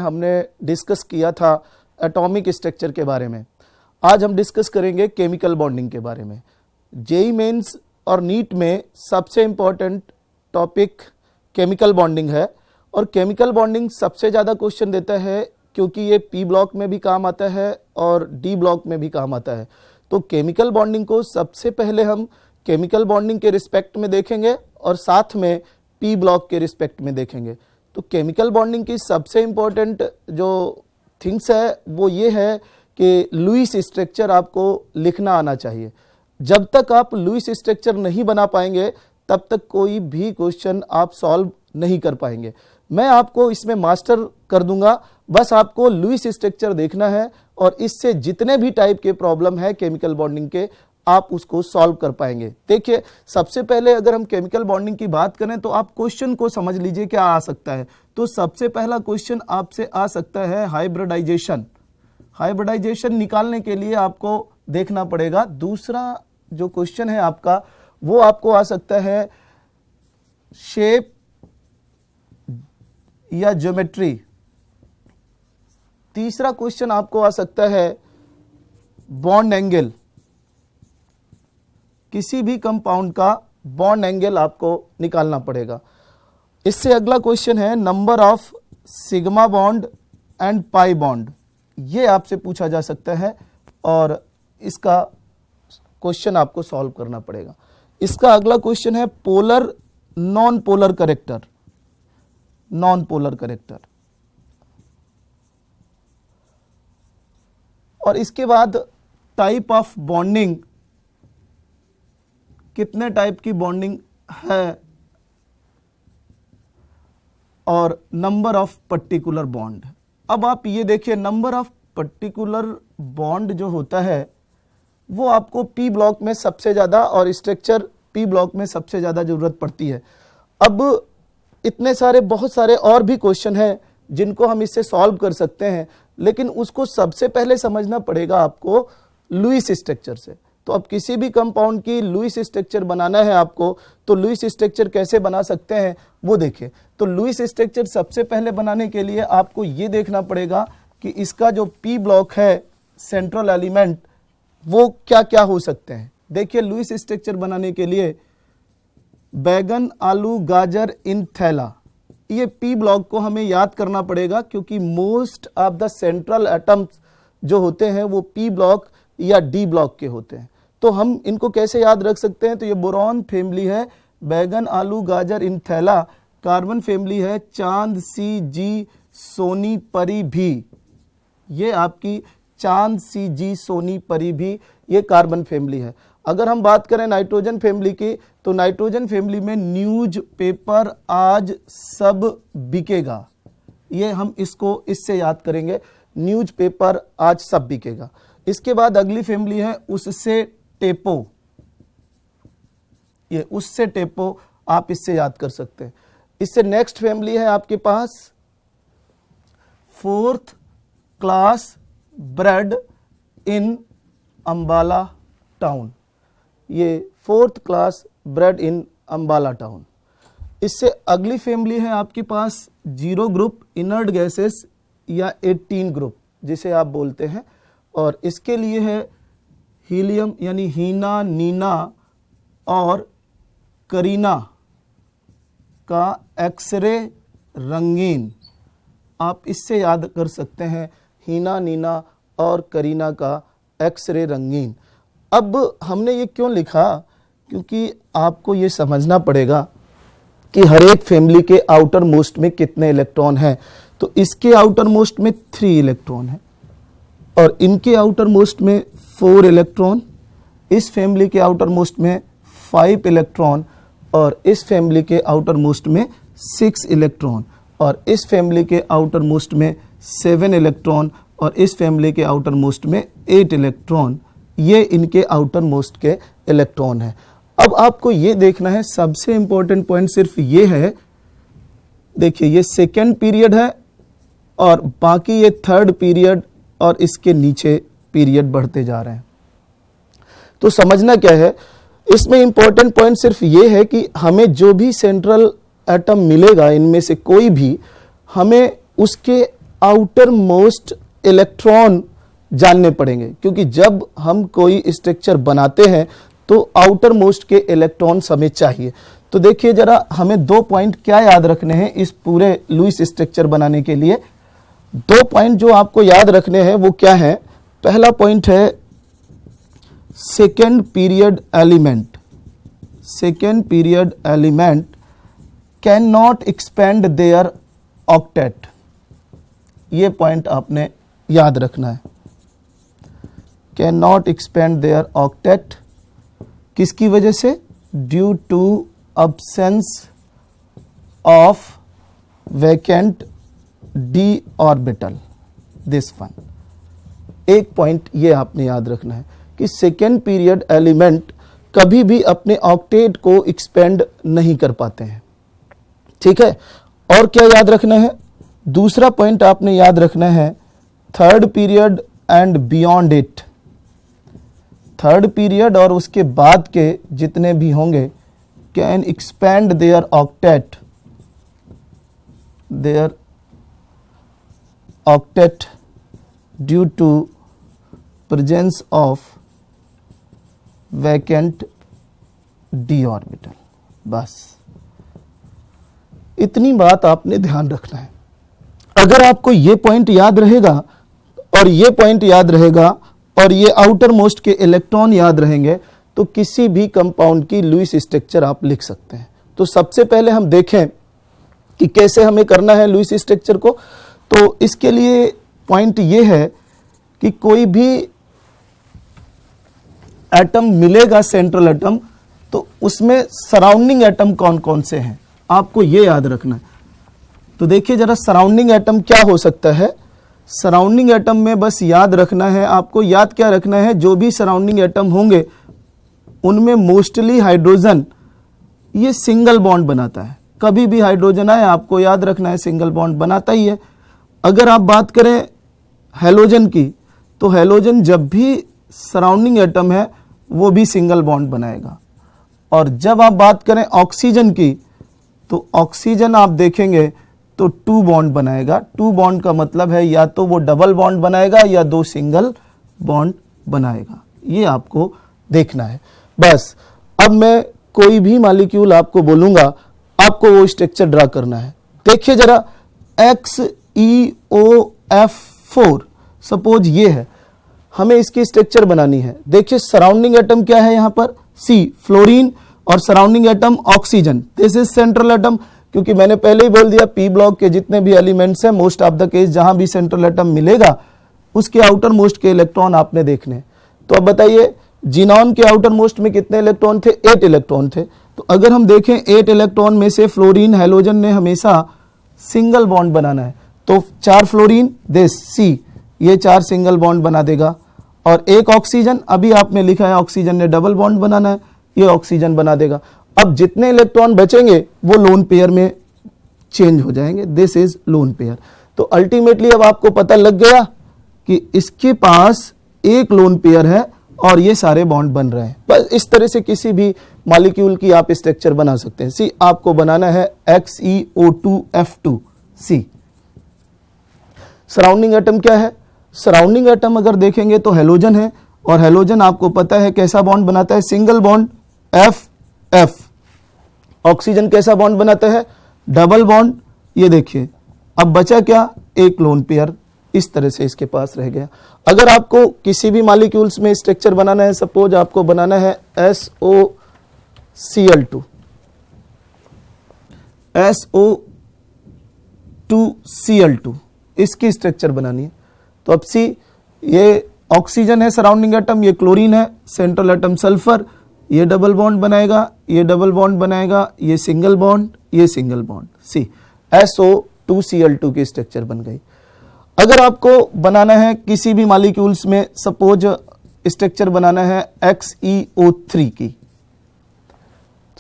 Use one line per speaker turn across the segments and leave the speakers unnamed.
हमने डिस्कस किया था एटॉमिक स्ट्रक्चर के बारे में। आज हम डिस्कस करेंगे केमिकल बॉन्डिंग के बारे में। जेईई मेंस और नीट में सबसे इम्पोर्टेंट टॉपिक केमिकल बॉन्डिंग है और केमिकल बॉन्डिंग सबसे ज़्यादा क्वेश्चन देता है क्योंकि ये पी ब्लॉक में भी काम आता है और डी ब्लॉक में भी काम आता है। तो केमिकल बॉन्डिंग को सबसे पहले हम केमिकल बॉन्डिंग के रिस्पेक्ट में देखेंगे और साथ में पी ब्लॉक के रिस्पेक्ट में देखेंगे। तो केमिकल बॉन्डिंग की सबसे इम्पोर्टेंट जो थिंग्स है वो ये है कि लुईस स्ट्रक्चर आपको लिखना आना चाहिए। जब तक आप लुईस स्ट्रक्चर नहीं बना पाएंगे तब तक कोई भी क्वेश्चन आप सॉल्व नहीं कर पाएंगे। मैं आपको इसमें मास्टर कर दूंगा, बस आपको लुईस स्ट्रक्चर देखना है और इससे जितने भी टाइप के प्रॉब्लम है केमिकल बॉन्डिंग के आप उसको सॉल्व कर पाएंगे। देखिए, सबसे पहले अगर हम केमिकल बॉन्डिंग की बात करें तो आप क्वेश्चन को समझ लीजिए क्या आ सकता है। तो सबसे पहला क्वेश्चन आपसे आ सकता है हाइब्रिडाइजेशन। हाइब्रिडाइजेशन निकालने के लिए आपको देखना पड़ेगा। दूसरा जो क्वेश्चन है आपका वो आपको आ सकता है शेप या ज्योमेट्री। तीसरा क्वेश्चन आपको आ सकता है बॉन्ड एंगल। किसी भी कंपाउंड का बॉन्ड एंगल आपको निकालना पड़ेगा। इससे अगला क्वेश्चन है number of sigma bond and pi bond. ये आपसे पूछा जा सकता है और इसका क्वेश्चन आपको सॉल्व करना पड़ेगा। इसका अगला क्वेश्चन है polar non polar character. Non polar character और इसके बाद टाइप ऑफ बॉन्डिंग, कितने टाइप की बॉन्डिंग है और नंबर ऑफ पर्टिकुलर बॉन्ड। अब आप ये देखिए, नंबर ऑफ पर्टिकुलर बॉन्ड जो होता है वो आपको पी ब्लॉक में सबसे ज़्यादा और स्ट्रक्चर पी ब्लॉक में सबसे ज़्यादा ज़रूरत पड़ती है। अब इतने सारे बहुत सारे और भी क्वेश्चन हैं जिनको हम इससे सॉल्व कर सकते हैं, लेकिन उसको सबसे पहले समझना पड़ेगा आपको लुईस स्ट्रक्चर से। तो अब किसी भी कंपाउंड की लुईस स्ट्रक्चर बनाना है आपको, तो लुईस स्ट्रक्चर कैसे बना सकते हैं वो देखिए। तो लुईस स्ट्रक्चर सबसे पहले बनाने के लिए आपको ये देखना पड़ेगा कि इसका जो पी ब्लॉक है सेंट्रल एलिमेंट वो क्या क्या हो सकते हैं। देखिए, लुईस स्ट्रक्चर बनाने के लिए बैगन, आलू, गाजर इन थैला, ये पी ब्लॉक को हमें याद करना पड़ेगा क्योंकि most of the central atoms जो होते हैं वो पी ब्लॉक या डी ब्लॉक के होते हैं। तो हम इनको कैसे याद रख सकते हैं? तो ये बोरॉन फैमिली है, बैगन, आलू, गाजर इन थैला। कार्बन फैमिली है चांद, सी, जी, सोनी, परी भी। ये आपकी चांद, सी, जी, सोनी, परी भी ये कार्बन फैमिली है। अगर हम बात करें नाइट्रोजन फैमिली की तो नाइट्रोजन फैमिली में न्यूज पेपर आज सब बिकेगा। ये हम इसको इससे याद करेंगे, न्यूज पेपर आज सब बिकेगा। इसके बाद अगली फैमिली है उससे टेपो। ये उससे टेपो आप इससे याद कर सकते हैं। इससे नेक्स्ट फैमिली है आपके पास फोर्थ क्लास ब्रेड इन अंबाला टाउन। ये फोर्थ क्लास ब्रेड इन अंबाला टाउन। इससे अगली फैमिली है आपके पास जीरो ग्रुप इनर्ट गैसेस या 18 ग्रुप जिसे आप बोलते हैं, और इसके लिए है हीलियम यानी हीना, नीना और करीना का एक्सरे रंगीन। आप इससे याद कर सकते हैं हीना, नीना और करीना का एक्सरे रंगीन। अब हमने ये क्यों लिखा? क्योंकि आपको ये समझना पड़ेगा कि हर एक फैमिली के आउटर मोस्ट में कितने इलेक्ट्रॉन हैं। तो इसके आउटर मोस्ट में 3 इलेक्ट्रॉन है और इनके आउटर मोस्ट में 4 इलेक्ट्रॉन, इस फैमिली के आउटर मोस्ट में 5 इलेक्ट्रॉन और इस फैमिली के आउटर मोस्ट में 6 इलेक्ट्रॉन और इस फैमिली के आउटर मोस्ट में 7 इलेक्ट्रॉन और इस फैमिली के आउटर मोस्ट में 8 इलेक्ट्रॉन। ये इनके आउटर मोस्ट के इलेक्ट्रॉन है। अब आपको ये देखना है, सबसे इंपॉर्टेंट पॉइंट सिर्फ ये है, देखिए ये सेकेंड पीरियड है और बाकी ये थर्ड पीरियड और इसके नीचे पीरियड बढ़ते जा रहे हैं। तो समझना क्या है इसमें, इंपॉर्टेंट पॉइंट सिर्फ ये है कि हमें जो भी सेंट्रल एटम मिलेगा इनमें से कोई भी, हमें उसके आउटर मोस्ट इलेक्ट्रॉन जानने पड़ेंगे, क्योंकि जब हम कोई स्ट्रक्चर बनाते हैं तो आउटर मोस्ट के इलेक्ट्रॉन्स हमें चाहिए। तो देखिए जरा, हमें 2 पॉइंट क्या याद रखने हैं इस पूरे लुईस स्ट्रक्चर बनाने के लिए। 2 पॉइंट जो आपको याद रखने हैं वो क्या है? पहला पॉइंट है second period element. Second period element can not expand their octet. ये पॉइंट आपने याद रखना है। Can not expand their octet किसकी वजह से? Due to absence of vacant d orbital, this one। एक पॉइंट ये आपने याद रखना है कि सेकेंड पीरियड एलिमेंट कभी भी अपने ऑक्टेट को एक्सपेंड नहीं कर पाते हैं, ठीक है। और क्या याद रखना है? दूसरा पॉइंट आपने याद रखना है third period and beyond it. Third period और उसके बाद के जितने भी होंगे can expand their octet due to presence of vacant d orbital। बस इतनी बात आपने ध्यान रखना है। अगर आपको ये पॉइंट याद रहेगा और ये पॉइंट याद रहेगा और ये आउटर मोस्ट के इलेक्ट्रॉन याद रहेंगे तो किसी भी कंपाउंड की लुईस स्ट्रक्चर आप लिख सकते हैं। तो सबसे पहले हम देखें कि कैसे हमें करना है लुईस स्ट्रक्चर को। तो इसके लिए पॉइंट ये है कि कोई भी एटम मिलेगा सेंट्रल एटम, तो उसमें सराउंडिंग एटम कौन कौन से हैं आपको ये याद रखना है। तो देखिए जरा, सराउंडिंग एटम क्या हो सकता है? सराउंडिंग एटम में बस याद रखना है, आपको याद क्या रखना है, जो भी सराउंडिंग एटम होंगे उनमें मोस्टली हाइड्रोजन ये सिंगल बॉन्ड बनाता है। कभी भी हाइड्रोजन आए आपको याद रखना है सिंगल बॉन्ड बनाता ही है। अगर आप बात करें हेलोजन की, तो हेलोजन जब भी सराउंडिंग एटम है वो भी सिंगल बॉन्ड बनाएगा। और जब आप बात करें ऑक्सीजन की, तो ऑक्सीजन आप देखेंगे तो 2 बॉन्ड बनाएगा। 2 बॉन्ड का मतलब है या तो वो डबल बॉन्ड बनाएगा या 2 सिंगल बॉन्ड बनाएगा। ये आपको देखना है। बस अब मैं कोई भी मॉलिक्यूल आपको बोलूंगा, आपको वो स्ट्रक्चर ड्रा करना है। देखिए जरा, XeOF4 सपोज ये है, हमें इसकी स्ट्रक्चर बनानी है। देखिए सराउंडिंग एटम क्या है यहाँ पर? C फ्लोरीन और surrounding atom oxygen. This is central atom, क्योंकि मैंने पहले ही बोल दिया P ब्लॉक के जितने भी एलिमेंट्स हैं मोस्ट ऑफ द केस जहां भी सेंट्रल एटम मिलेगा उसके आउटर मोस्ट के इलेक्ट्रॉन आपने देखने। तो अब बताइए जिनॉन के आउटर मोस्ट में कितने इलेक्ट्रॉन थे? 8 इलेक्ट्रॉन थे। तो अगर हम देखें 8 इलेक्ट्रॉन में से फ्लोरीन हेलोजन ने हमेशा सिंगल बॉन्ड बनाना है, तो 4 फ्लोरीन दिस C, ये 4 सिंगल बॉन्ड बना देगा। और एक ऑक्सीजन, अभी आपने लिखा है ऑक्सीजन ने डबल बॉन्ड बनाना है, ये ऑक्सीजन बना देगा। अब जितने इलेक्ट्रॉन बचेंगे वो लोन पेयर में चेंज हो जाएंगे, दिस इज लोन पेयर। तो अल्टीमेटली अब आपको पता लग गया कि इसके पास एक लोन पेयर है और ये सारे बॉन्ड बन रहे हैं। बस इस तरह से किसी भी मॉलिक्यूल की आप स्ट्रक्चर बना सकते हैं। सी आपको बनाना है XeO2F2C। सराउंडिंग एटम क्या है? सराउंडिंग एटम अगर देखेंगे तो हेलोजन है, और हेलोजन आपको पता है कैसा बॉन्ड बनाता है? Single bond FF। ऑक्सीजन कैसा बॉन्ड बनाता है? Double bond. ये देखिए अब बचा क्या? एक लोन पेयर। इस तरह से इसके पास रह गया। अगर आपको किसी भी मॉलिक्यूल्स में स्ट्रक्चर बनाना है, सपोज आपको बनाना है SOCl2, SO2Cl2, इसकी स्ट्रक्चर बनानी है। तो अब सी, ये ऑक्सीजन है सराउंडिंग एटम, ये क्लोरीन है, सेंट्रल एटम सल्फर, ये डबल बॉन्ड बनाएगा, ये डबल बॉन्ड बनाएगा, ये सिंगल बॉन्ड, ये सिंगल बॉन्ड। सी SO2Cl2 की स्ट्रक्चर बन गई। अगर आपको बनाना है किसी भी मॉलिक्यूल्स में, सपोज स्ट्रक्चर बनाना है XeO3 की,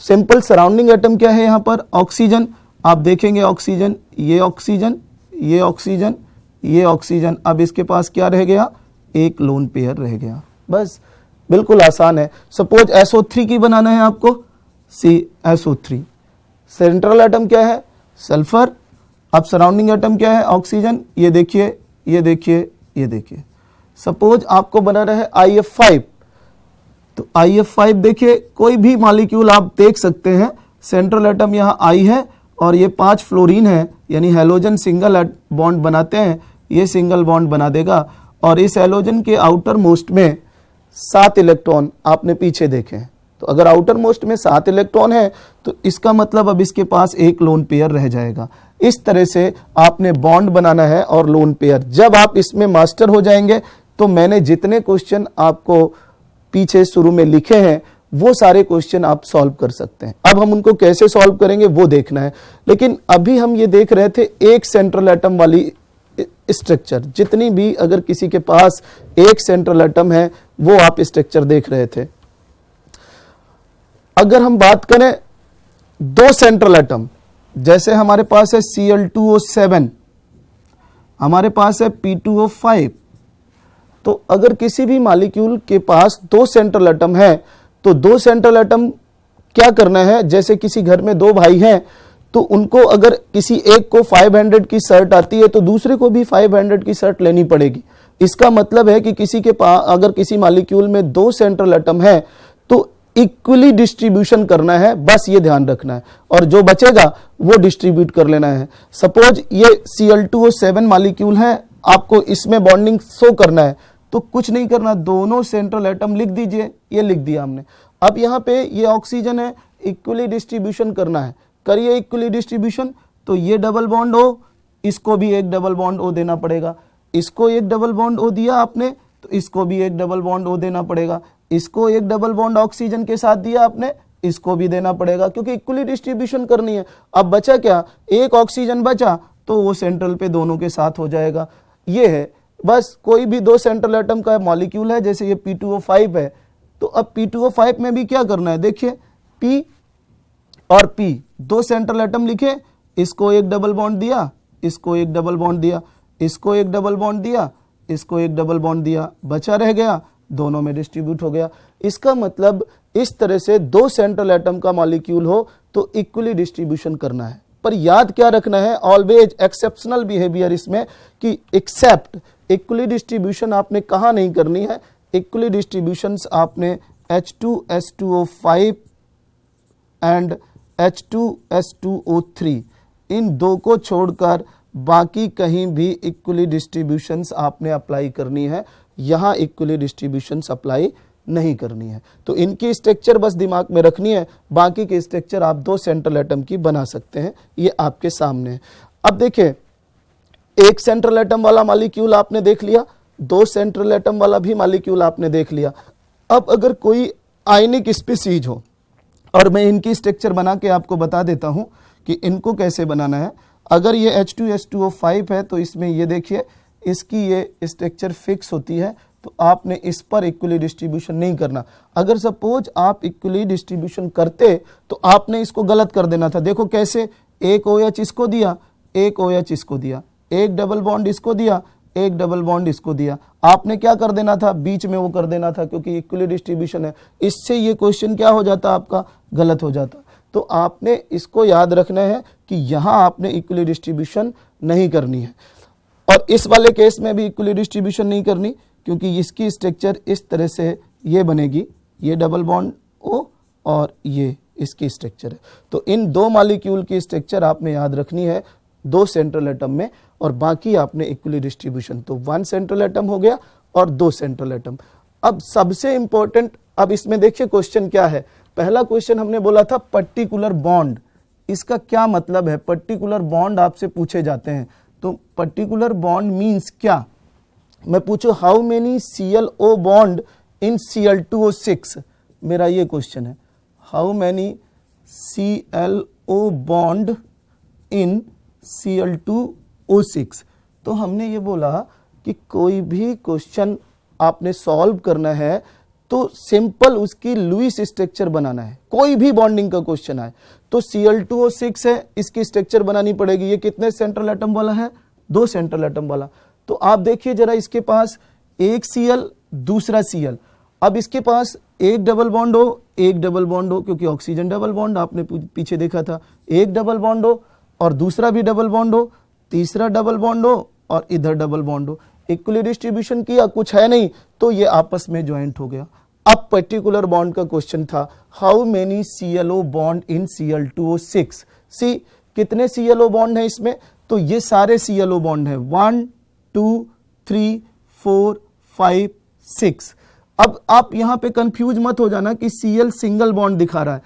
सिंपल सराउंडिंग एटम क्या है यहां पर? ऑक्सीजन। आप देखेंगे ऑक्सीजन, ये ऑक्सीजन, ये ऑक्सीजन, ये ऑक्सीजन। अब इसके पास क्या रह गया? एक लोन पेयर रह गया। बस बिल्कुल आसान है। सपोज SO3 की बनाना है आपको, सी SO3। सेंट्रल एटम क्या है? सल्फर, अब सराउंडिंग एटम क्या है, ऑक्सीजन, ये देखिए, ये देखिए, ये देखिए। सपोज आपको बना रहा है IF5, तो IF5 देखिए, कोई भी मॉलिक्यूल आप देख सकते हैं, सेंट्रल एटम यहाँ I है और ये 5 फ्लोरीन है, यानी हैलोजन सिंगल बॉन्ड बनाते हैं, ये सिंगल बॉन्ड बना देगा और इस हैलोजन के आउटर मोस्ट में 7 इलेक्ट्रॉन आपने पीछे देखे हैं। तो अगर आउटर मोस्ट में 7 इलेक्ट्रॉन है तो इसका मतलब अब इसके पास एक लोन पेयर रह जाएगा। इस तरह से आपने बॉन्ड बनाना है और लोन पेयर। जब आप इसमें मास्टर हो जाएंगे तो मैंने जितने क्वेश्चन आपको पीछे शुरू में लिखे हैं वो सारे क्वेश्चन आप सॉल्व कर सकते हैं। अब हम उनको कैसे सॉल्व करेंगे वो देखना है, लेकिन अभी हम ये देख रहे थे एक सेंट्रल एटम वाली स्ट्रक्चर। जितनी भी अगर किसी के पास एक सेंट्रल एटम है वो आप स्ट्रक्चर देख रहे थे। अगर हम बात करें 2 सेंट्रल एटम, जैसे हमारे पास है Cl2O7, हमारे पास है P2O5, तो अगर किसी भी मॉलिक्यूल के पास 2 सेंट्रल एटम है तो 2 सेंट्रल एटम क्या करना है, जैसे किसी घर में 2 भाई हैं तो उनको अगर किसी एक को 500 की शर्ट आती है तो दूसरे को भी 500 की शर्ट लेनी पड़ेगी। इसका मतलब है कि किसी के पास अगर किसी मॉलिक्यूल में 2 सेंट्रल एटम है तो इक्वली डिस्ट्रीब्यूशन करना है, बस ये ध्यान रखना है, और जो बचेगा वो डिस्ट्रीब्यूट कर लेना है। सपोज ये Cl2O7 मॉलिक्यूल है, आपको इसमें बॉन्डिंग शो करना है तो कुछ नहीं करना, दोनों सेंट्रल एटम लिख दीजिए, ये लिख दिया हमने। अब यहाँ पे ये ऑक्सीजन है, इक्वली डिस्ट्रीब्यूशन करना है, करिए इक्वली डिस्ट्रीब्यूशन। तो ये डबल बॉन्ड O, इसको भी एक डबल बॉन्ड O देना पड़ेगा, इसको एक डबल बॉन्ड O दिया आपने तो इसको भी एक डबल बॉन्ड O देना पड़ेगा, इसको एक डबल बॉन्ड ऑक्सीजन के साथ दिया आपने, इसको भी देना पड़ेगा, क्योंकि इक्वली डिस्ट्रीब्यूशन करनी है। अब बचा क्या, एक ऑक्सीजन बचा तो वो सेंट्रल पे दोनों के साथ हो जाएगा। ये है बस, कोई भी 2 सेंट्रल एटम का मॉलिक्यूल है, जैसे ये P2O5 है, तो अब P2O5 में भी क्या करना है, देखिए P और P 2 सेंट्रल एटम लिखे, इसको एक डबल बॉन्ड दिया, इसको एक डबल बॉन्ड दिया, इसको एक डबल बॉन्ड दिया, इसको एक डबल बॉन्ड दिया, बचा रह गया, दोनों में डिस्ट्रीब्यूट हो गया। इसका मतलब इस तरह से 2 सेंट्रल एटम का मॉलिक्यूल हो तो इक्वली डिस्ट्रीब्यूशन करना है। पर याद क्या रखना है, ऑलवेज एक्सेप्शनल बिहेवियर इसमें, कि एक्सेप्ट इक्वली डिस्ट्रीब्यूशन आपने कहाँ नहीं करनी है, इक्वली डिस्ट्रीब्यूशंस आपने H2S2O5 एंड H2S2O3 इन 2 को छोड़कर बाकी कहीं भी इक्वली डिस्ट्रीब्यूशंस आपने अप्लाई करनी है, यहाँ इक्वली डिस्ट्रीब्यूशंस अप्लाई नहीं करनी है। तो इनकी स्ट्रक्चर बस दिमाग में रखनी है, बाकी की स्ट्रक्चर आप 2 सेंट्रल एटम की बना सकते हैं, ये आपके सामने है। अब देखिए, एक सेंट्रल एटम वाला मॉलिक्यूल आपने देख लिया, 2 सेंट्रल एटम वाला भी मॉलिक्यूल आपने देख लिया। अब अगर कोई आयनिक स्पीसीज हो, और मैं इनकी स्ट्रक्चर बना के आपको बता देता हूं कि इनको कैसे बनाना है। अगर ये H2S2O5 है तो इसमें ये देखिए, इसकी ये स्ट्रक्चर फिक्स होती है, तो आपने इस पर इक्वली डिस्ट्रीब्यूशन नहीं करना। अगर सपोज आप इक्वली डिस्ट्रीब्यूशन करते तो आपने इसको गलत कर देना था। देखो कैसे, एक OH इसको दिया, एक OH इसको दिया, एक डबल बॉन्ड इसको दिया, एक डबल बॉन्ड इसको दिया, आपने क्या कर देना था, बीच में वो कर देना था, क्योंकि इक्वली डिस्ट्रीब्यूशन है। इससे ये क्वेश्चन क्या हो जाता, आपका गलत हो जाता। तो आपने इसको याद रखना है कि यहाँ आपने इक्वली डिस्ट्रीब्यूशन नहीं करनी है, और इस वाले केस में भी इक्वली डिस्ट्रीब्यूशन नहीं करनी, क्योंकि इसकी स्ट्रक्चर इस तरह से ये बनेगी, ये डबल बॉन्ड O और ये इसकी स्ट्रक्चर है। तो इन 2 मॉलिक्यूल की स्ट्रक्चर आपने याद रखनी है 2 सेंट्रल एटम में, और बाकी आपने इक्वली डिस्ट्रीब्यूशन। तो 1 सेंट्रल एटम हो गया और 2 सेंट्रल एटम। अब सबसे इंपॉर्टेंट, अब इसमें देखिए क्वेश्चन क्या है। पहला क्वेश्चन हमने बोला था पर्टिकुलर बॉन्ड, इसका क्या मतलब है, पर्टिकुलर बॉन्ड आपसे पूछे जाते हैं। तो पर्टिकुलर बॉन्ड मीन्स क्या, मैं पूछूं how many ClO bond in Cl2O6, मेरा ये क्वेश्चन है, how many ClO bond in Cl2O6। तो हमने ये बोला कि कोई भी क्वेश्चन आपने सॉल्व करना है तो सिंपल उसकी लुईस स्ट्रक्चर बनाना है। कोई भी बॉन्डिंग का क्वेश्चन आए तो Cl2O6 है, इसकी स्ट्रक्चर बनानी पड़ेगी। ये कितने सेंट्रल एटम वाला है, 2 सेंट्रल एटम वाला। तो आप देखिए जरा, इसके पास एक Cl, दूसरा Cl। अब इसके पास एक डबल बॉन्ड हो, एक डबल बॉन्ड हो, क्योंकि ऑक्सीजन डबल बॉन्ड आपने पीछे देखा था, एक डबल बॉन्ड हो और दूसरा भी डबल बॉन्ड हो, तीसरा डबल बॉन्ड हो और इधर डबल बॉन्ड हो, इक्वली डिस्ट्रीब्यूशन किया, कुछ है नहीं तो ये आपस में ज्वाइंट हो गया। अब पर्टिकुलर बॉन्ड का क्वेश्चन था, how many ClO bond in Cl2O6। सी कितने ClO बॉन्ड है इसमें, तो ये सारे ClO बॉन्ड है 1 2 3 4 5 6। अब आप यहां पे कंफ्यूज मत हो जाना कि Cl सिंगल बॉन्ड दिखा रहा है।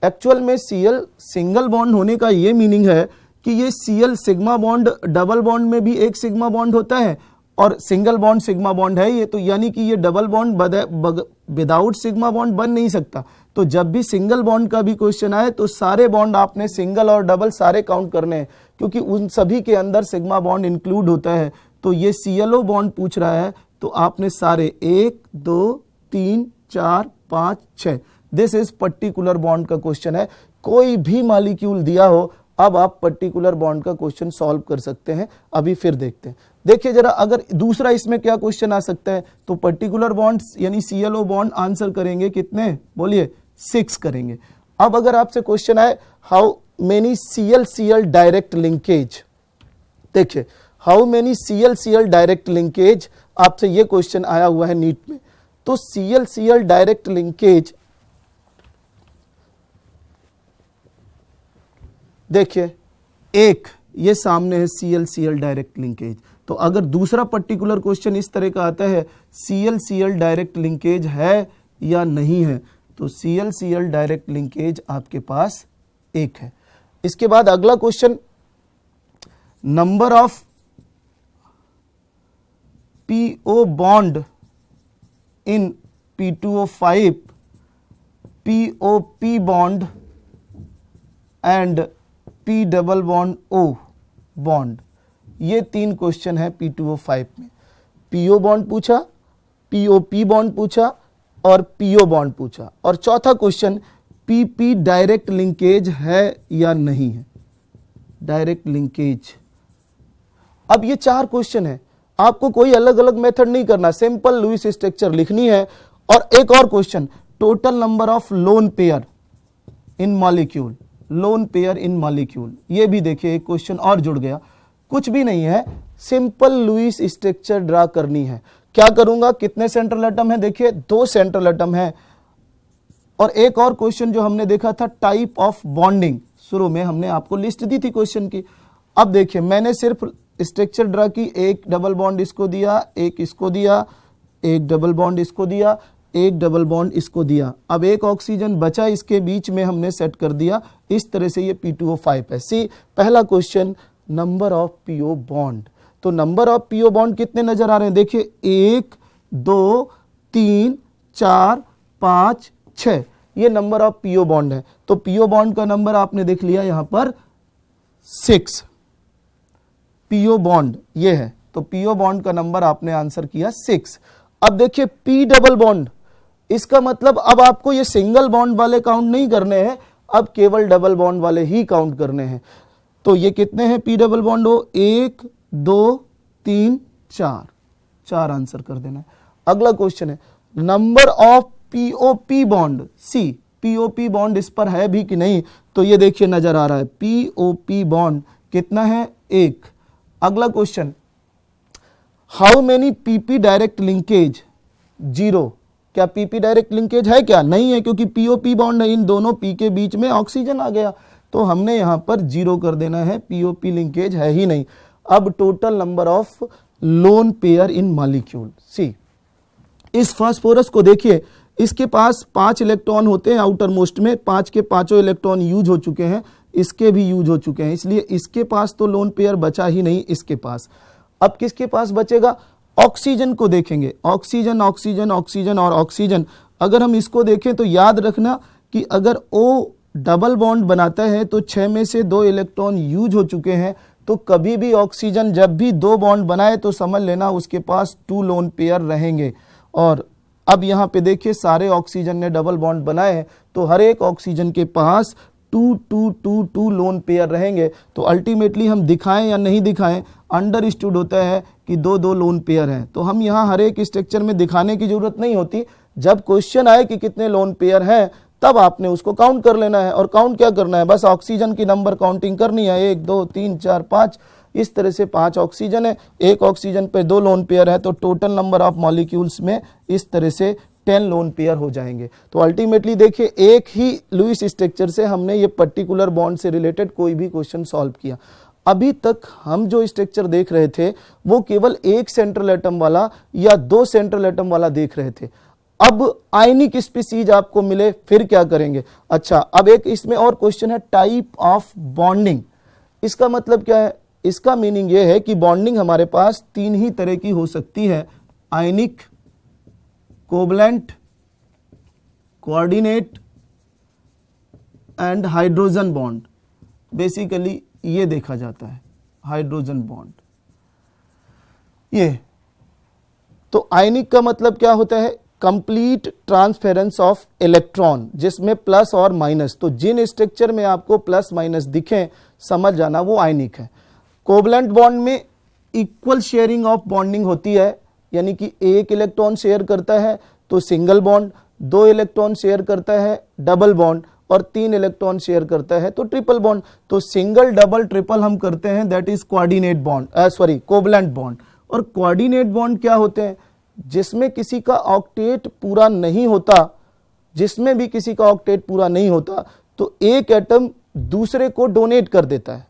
एक्चुअल में Cl सिंगल बॉन्ड होने का ये मीनिंग है कि ये Cl sigma bond, double bond में भी एक सिग्मा बॉन्ड होता है और सिंगल बॉन्ड सिग्मा बॉन्ड है ये, तो यानी कि ये double bond without sigma bond बन नहीं सकता। तो जब भी सिंगल बॉन्ड का भी क्वेश्चन आए तो सारे बॉन्ड आपने सिंगल और डबल सारे काउंट करने हैं, क्योंकि उन सभी के अंदर सिग्मा बॉन्ड इंक्लूड होता है। तो ये ClO बॉन्ड पूछ रहा है तो आपने सारे 1 2 3 4 5 6, दिस इज पर्टिकुलर बॉन्ड का क्वेश्चन है। कोई भी मॉलिक्यूल दिया हो, अब आप पर्टिकुलर बॉन्ड का क्वेश्चन सॉल्व कर सकते हैं। अभी फिर देखते हैं, देखिए जरा, अगर दूसरा इसमें क्या क्वेश्चन आ सकता है, तो पर्टिकुलर बॉन्ड यानी ClO बॉन्ड आंसर करेंगे कितने, बोलिए 6 करेंगे। अब अगर आपसे क्वेश्चन आए how many Cl direct linkage, देखिए how many Cl direct linkage, आपसे ये क्वेश्चन आया हुआ है नीट में। तो Cl डायरेक्ट लिंकेज देखिए, एक ये सामने है Cl डायरेक्ट लिंकेज। तो अगर दूसरा पर्टिकुलर क्वेश्चन इस तरह का आता है Cl डायरेक्ट लिंकेज है या नहीं है, तो Cl डायरेक्ट लिंकेज आपके पास एक है। इसके बाद अगला question, number of PO bond in P2O5, POP bond and P double bond O bond, ये 3 क्वेश्चन है P2O5 में। PO बॉन्ड पूछा, POP बॉन्ड पूछा और PO बॉन्ड पूछा, और चौथा क्वेश्चन PP डायरेक्ट लिंकेज है या नहीं है, डायरेक्ट लिंकेज। अब ये 4 क्वेश्चन है, आपको कोई अलग अलग मेथड नहीं करना, सिंपल लुईस स्ट्रक्चर लिखनी है। और एक और question, total number of lone pair in molecule, loan pair in molecule, ये भी देखिए एक क्वेश्चन और जुड़ गया। कुछ भी नहीं है, सिंपल लुईस स्ट्रक्चर ड्रा करनी है। क्या करूंगा, कितने सेंट्रल एटम है, देखिए 2 सेंट्रल एटम है। और एक और क्वेश्चन जो हमने देखा था, टाइप ऑफ बॉन्डिंग, शुरू में हमने आपको लिस्ट दी थी क्वेश्चन की। अब देखिए मैंने सिर्फ स्ट्रक्चर ड्रा की, एक डबल बॉन्ड इसको दिया, एक इसको दिया, एक डबल बॉन्ड इसको दिया, एक डबल बॉन्ड इसको दिया। अब एक ऑक्सीजन बचा, इसके बीच में हमने सेट कर दिया। इस तरह से ये P2O5 है। सी पहला question, number of PO bond. तो नंबर ऑफ PO बॉन्ड कितने नजर आ रहे हैं, देखिए 1 2 3 4 5 6, ये नंबर ऑफ PO बॉन्ड है। तो PO बॉन्ड का नंबर आपने देख लिया यहां पर 6, PO बॉन्ड ये है, तो PO बॉन्ड का नंबर आपने आंसर किया 6। अब देखिए P डबल बॉन्ड, इसका मतलब अब आपको ये सिंगल बॉन्ड वाले काउंट नहीं करने हैं, अब केवल डबल बॉन्ड वाले ही काउंट करने हैं। तो ये कितने हैं P डबल बॉन्ड हो, 1 2 3 4, 4 आंसर कर देना है। अगला क्वेश्चन है, number of POP bond. See POP bond इस पर है भी कि नहीं, तो ये देखिए नजर आ रहा है POP बॉन्ड कितना है, 1। अगला question, how many PP direct linkage, 0। क्या PP डायरेक्ट लिंकेज है, क्या नहीं है, क्योंकि POP बॉन्ड है, इन दोनों P के बीच में ऑक्सीजन आ गया, तो हमने यहां पर 0 कर देना है, POP लिंकेज है ही नहीं। अब total number of lone pair in molecule. See इस फास्फोरस को देखिए, इसके पास 5 इलेक्ट्रॉन होते हैं आउटर मोस्ट में, 5 के 5 इलेक्ट्रॉन यूज हो चुके हैं, इसके भी यूज हो चुके हैं, इसलिए इसके पास तो लोन पेयर बचा ही नहीं इसके पास। अब किसके पास बचेगा, ऑक्सीजन को देखेंगे, ऑक्सीजन ऑक्सीजन ऑक्सीजन और ऑक्सीजन। अगर हम इसको देखें तो याद रखना कि अगर O डबल बॉन्ड बनाता है तो 6 में से 2 इलेक्ट्रॉन यूज हो चुके हैं, तो कभी भी ऑक्सीजन जब भी 2 बॉन्ड बनाए तो समझ लेना उसके पास 2 लोन पेयर रहेंगे। और अब यहाँ पे देखिए सारे ऑक्सीजन ने डबल बॉन्ड बनाए हैं, तो हर एक ऑक्सीजन के पास 2 लोन पेयर रहेंगे। तो अल्टीमेटली हम दिखाएं या नहीं दिखाएं, अंडरस्टूड होता है कि 2 लोन पेयर हैं, तो हम यहाँ हर एक स्ट्रक्चर में दिखाने की जरूरत नहीं होती। जब क्वेश्चन आए कि कितने लोन पेयर हैं, तब आपने उसको काउंट कर लेना है। और काउंट क्या करना है, बस ऑक्सीजन की नंबर काउंटिंग करनी है, 1 2 3 4 5। इस तरह से 5 ऑक्सीजन है, एक ऑक्सीजन पे 2 लोन पेयर है, तो टोटल नंबर ऑफ मॉलिक्यूल्स में इस तरह से 10 लोन पेयर हो जाएंगे। तो अल्टीमेटली देखिए एक ही लुईस स्ट्रक्चर से हमने ये पर्टिकुलर बॉन्ड से रिलेटेड कोई भी क्वेश्चन सॉल्व किया। अभी तक हम जो स्ट्रक्चर देख रहे थे वो केवल एक सेंट्रल एटम वाला या 2 सेंट्रल एटम वाला देख रहे थे। अब आयनिक स्पीसीज आपको मिले फिर क्या करेंगे? अच्छा, अब एक इसमें और क्वेश्चन है टाइप ऑफ बॉन्डिंग। इसका मतलब क्या है? इसका मीनिंग यह है कि बॉन्डिंग हमारे पास 3 ही तरह की हो सकती है, ionic, covalent, coordinate and hydrogen bond. Basically ये देखा जाता है हाइड्रोजन बॉन्ड। ये तो आयनिक का मतलब क्या होता है? कंप्लीट ट्रांसफेरेंस ऑफ इलेक्ट्रॉन, जिसमें प्लस और माइनस, तो जिन स्ट्रक्चर में आपको प्लस माइनस दिखे समझ जाना वो आयनिक है। कोवलेंट बॉन्ड में इक्वल शेयरिंग ऑफ बॉन्डिंग होती है, यानी कि 1 इलेक्ट्रॉन शेयर करता है तो सिंगल बॉन्ड, 2 इलेक्ट्रॉन शेयर करता है डबल बॉन्ड, और 3 इलेक्ट्रॉन शेयर करता है तो ट्रिपल बॉन्ड। तो सिंगल, डबल, ट्रिपल हम करते हैं, that is coordinate bond, covalent bond. और कोऑर्डिनेट बॉन्ड क्या होते हैं? जिसमें किसी का ऑक्टेट पूरा नहीं होता, जिसमें भी किसी का ऑक्टेट पूरा नहीं होता तो एक एटम दूसरे को डोनेट कर देता है,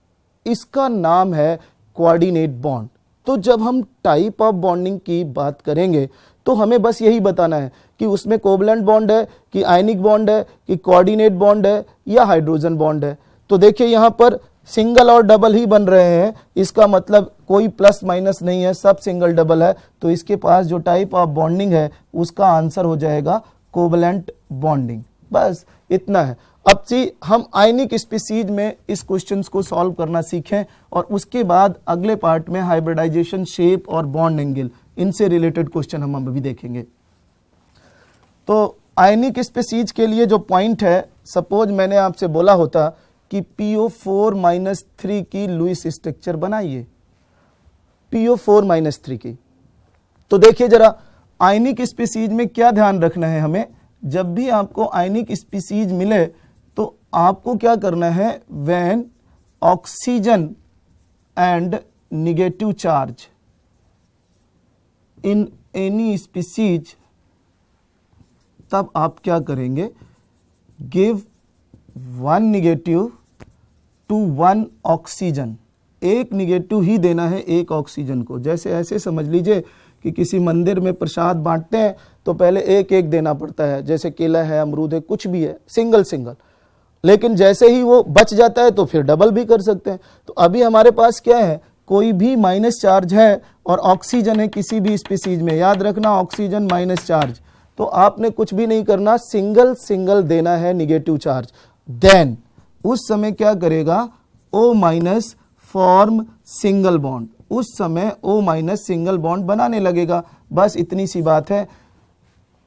इसका नाम है कोऑर्डिनेट बॉन्ड। तो जब हम टाइप ऑफ बॉन्डिंग की बात करेंगे तो हमें बस यही बताना है कि उसमें कोवलेंट बॉन्ड है कि आयनिक बॉन्ड है कि कोऑर्डिनेट बॉन्ड है या हाइड्रोजन बॉन्ड है। तो देखिए यहाँ पर सिंगल और डबल ही बन रहे हैं, इसका मतलब कोई प्लस माइनस नहीं है, सब सिंगल डबल है। तो इसके पास जो टाइप ऑफ बॉन्डिंग है उसका आंसर हो जाएगा कोवलेंट बॉन्डिंग। बस इतना है। अब से हम आयनिक स्पीसीज में इस क्वेश्चंस को सॉल्व करना सीखें और उसके बाद अगले पार्ट में हाइब्रिडाइजेशन, शेप और बॉन्ड एंगल, इनसे रिलेटेड क्वेश्चन हम अभी देखेंगे। तो आयनिक स्पीसीज के लिए जो पॉइंट है, सपोज मैंने आपसे बोला होता कि PO4-3 की लुईस स्ट्रक्चर बनाइए, PO4-3 की। तो देखिए जरा आयनिक स्पीसीज में क्या ध्यान रखना है हमें। जब भी आपको आयनिक स्पीसीज मिले तो आपको क्या करना है, when oxygen and negative charge in any species, तब आप क्या करेंगे, गिव 1 नेगेटिव टू 1 ऑक्सीजन। एक नेगेटिव ही देना है एक ऑक्सीजन को। जैसे ऐसे समझ लीजिए कि किसी मंदिर में प्रसाद बांटते हैं तो पहले एक एक देना पड़ता है, जैसे केला है, अमरूद है, कुछ भी है, सिंगल सिंगल। लेकिन जैसे ही वो बच जाता है तो फिर डबल भी कर सकते हैं। तो अभी हमारे पास क्या है, कोई भी माइनस चार्ज है और ऑक्सीजन है किसी भी स्पीसीज में, याद रखना ऑक्सीजन माइनस चार्ज, तो आपने कुछ भी नहीं करना, सिंगल सिंगल देना है नेगेटिव चार्ज। देन उस समय क्या करेगा, O- फॉर्म सिंगल बॉन्ड, उस समय O- सिंगल बॉन्ड बनाने लगेगा। बस इतनी सी बात है।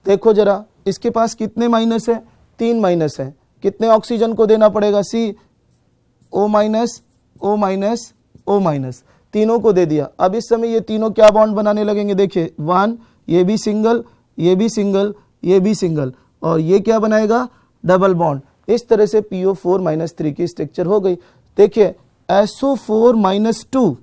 देखो जरा इसके पास कितने माइनस है, 3 माइनस है, कितने ऑक्सीजन को देना पड़ेगा, C, O-, O-, O-, तीनों को दे दिया। अब इस समय ये तीनों क्या बॉन्ड बनाने लगेंगे, देखिए 1, ये भी सिंगल, ये भी सिंगल, ये भी सिंगल, और ये क्या बनाएगा, डबल बॉन्ड। इस तरह से PO4-3 की स्ट्रक्चर हो गई। देखिए SO4-2,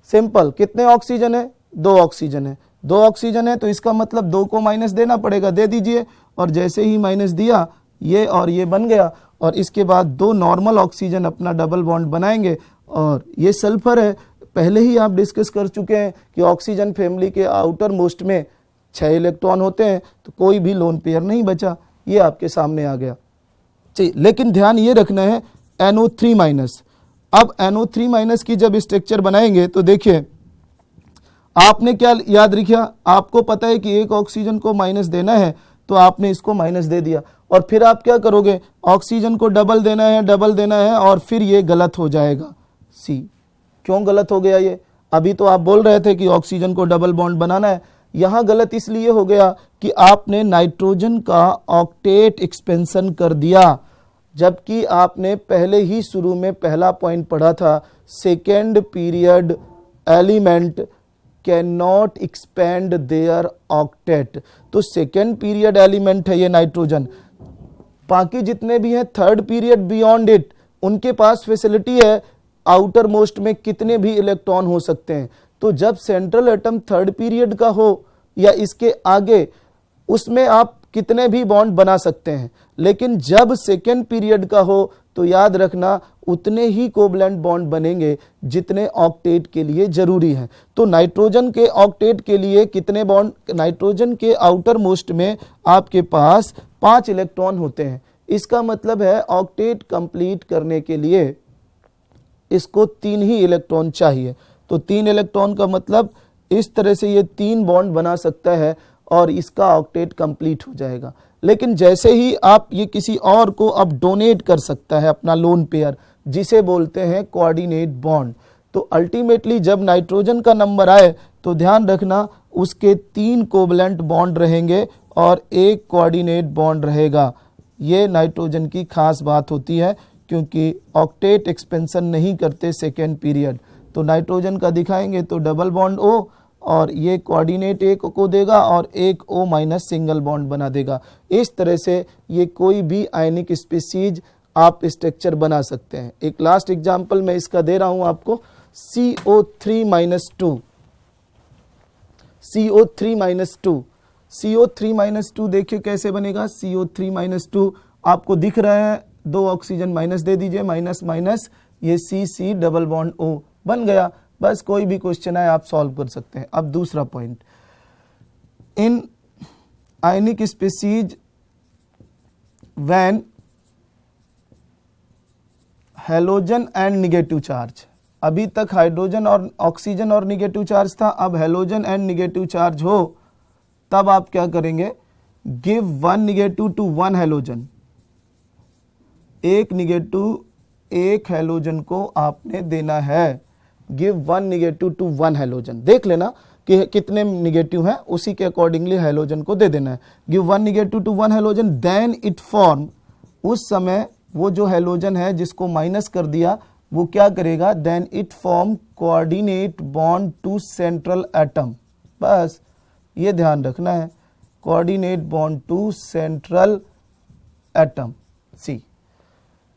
सिंपल, कितने ऑक्सीजन है, 2 ऑक्सीजन है, 2 ऑक्सीजन है तो इसका मतलब 2 को माइनस देना पड़ेगा, दे दीजिए। और जैसे ही माइनस दिया ये और ये बन गया, और इसके बाद 2 नॉर्मल ऑक्सीजन अपना डबल बॉन्ड बनाएंगे। और ये सल्फर है, पहले ही आप डिस्कस कर चुके हैं कि ऑक्सीजन फैमिली के आउटर मोस्ट में 6 इलेक्ट्रॉन होते हैं, तो कोई भी लोन पेयर नहीं बचा, ये आपके सामने आ गया। लेकिन ध्यान ये रखना है NO3-। अब NO3- की जब स्ट्रक्चर बनाएंगे तो देखिए आपने क्या याद रखिया, आपको पता है कि एक ऑक्सीजन को माइनस देना है तो आपने इसको माइनस दे दिया, और फिर आप क्या करोगे, ऑक्सीजन को डबल देना है, डबल देना है, और फिर ये गलत हो जाएगा। सी, क्यों गलत हो गया ये? अभी तो आप बोल रहे थे कि ऑक्सीजन को डबल बॉन्ड बनाना है, यहां गलत इसलिए हो गया कि आपने नाइट्रोजन का ऑक्टेट एक्सपेंशन कर दिया, जबकि आपने पहले ही शुरू में पहला पॉइंट पढ़ा था, second period element can not expand their octet. तो सेकेंड पीरियड एलिमेंट है ये नाइट्रोजन, बाकी जितने भी हैं थर्ड पीरियड बियॉन्ड इट, उनके पास फैसिलिटी है आउटर मोस्ट में कितने भी इलेक्ट्रॉन हो सकते हैं। तो जब सेंट्रल एटम थर्ड पीरियड का हो या इसके आगे, उसमें आप कितने भी बॉन्ड बना सकते हैं, लेकिन जब सेकेंड पीरियड का हो तो याद रखना उतने ही कोवलेंट बॉन्ड बनेंगे जितने ऑक्टेट के लिए जरूरी है। तो नाइट्रोजन के ऑक्टेट के लिए कितने बॉन्ड, नाइट्रोजन के आउटर मोस्ट में आपके पास 5 इलेक्ट्रॉन होते हैं। इसका मतलब है ऑक्टेट कंप्लीट करने के लिए इसको 3 ही इलेक्ट्रॉन चाहिए। तो 3 इलेक्ट्रॉन का मतलब इस तरह से ये 3 बॉन्ड बना सकता है और इसका ऑक्टेट कंप्लीट हो जाएगा। लेकिन जैसे ही आप ये किसी और को अब डोनेट कर सकता है अपना लोन पेयर, जिसे बोलते हैं कोऑर्डिनेट बॉन्ड। तो अल्टीमेटली जब नाइट्रोजन का नंबर आए तो ध्यान रखना उसके 3 कोवलेंट बॉन्ड रहेंगे और 1 कोऑर्डिनेट बॉन्ड रहेगा। ये नाइट्रोजन की खास बात होती है क्योंकि ऑक्टेट एक्सपेंशन नहीं करते सेकेंड पीरियड। तो नाइट्रोजन का दिखाएंगे तो डबल बॉन्ड O और ये कोऑर्डिनेट एक को देगा और एक O माइनस सिंगल बॉन्ड बना देगा। इस तरह से ये कोई भी आयनिक स्पीसीज आप स्ट्रक्चर बना सकते हैं। एक लास्ट एग्जांपल मैं इसका दे रहा हूं आपको, CO3-2। CO3-2, CO3-2 देखिए कैसे बनेगा। CO3-2 आपको दिख रहा है, 2 ऑक्सीजन माइनस दे दीजिए, माइनस माइनस, ये C डबल बॉन्ड O बन गया। बस कोई भी क्वेश्चन है आप सॉल्व कर सकते हैं। अब दूसरा point, in ionic species when halogen and negative charge, अभी तक हाइड्रोजन और ऑक्सीजन और निगेटिव चार्ज था, अब हेलोजन एंड निगेटिव चार्ज हो तब आप क्या करेंगे, गिव 1 निगेटिव टू 1 हेलोजन, एक निगेटिव एक हेलोजन को आपने देना है। गिव 1 निगेटिव टू 1 हेलोजन, देख लेना कि कितने निगेटिव हैं, उसी के अकॉर्डिंगली हेलोजन को दे देना है। Give 1 negative to 1 halogen, then it form, उस समय वो जो हेलोजन है जिसको माइनस कर दिया वो क्या करेगा, then it form coordinate bond to central atom. बस ये ध्यान रखना है, coordinate bond to central atom see.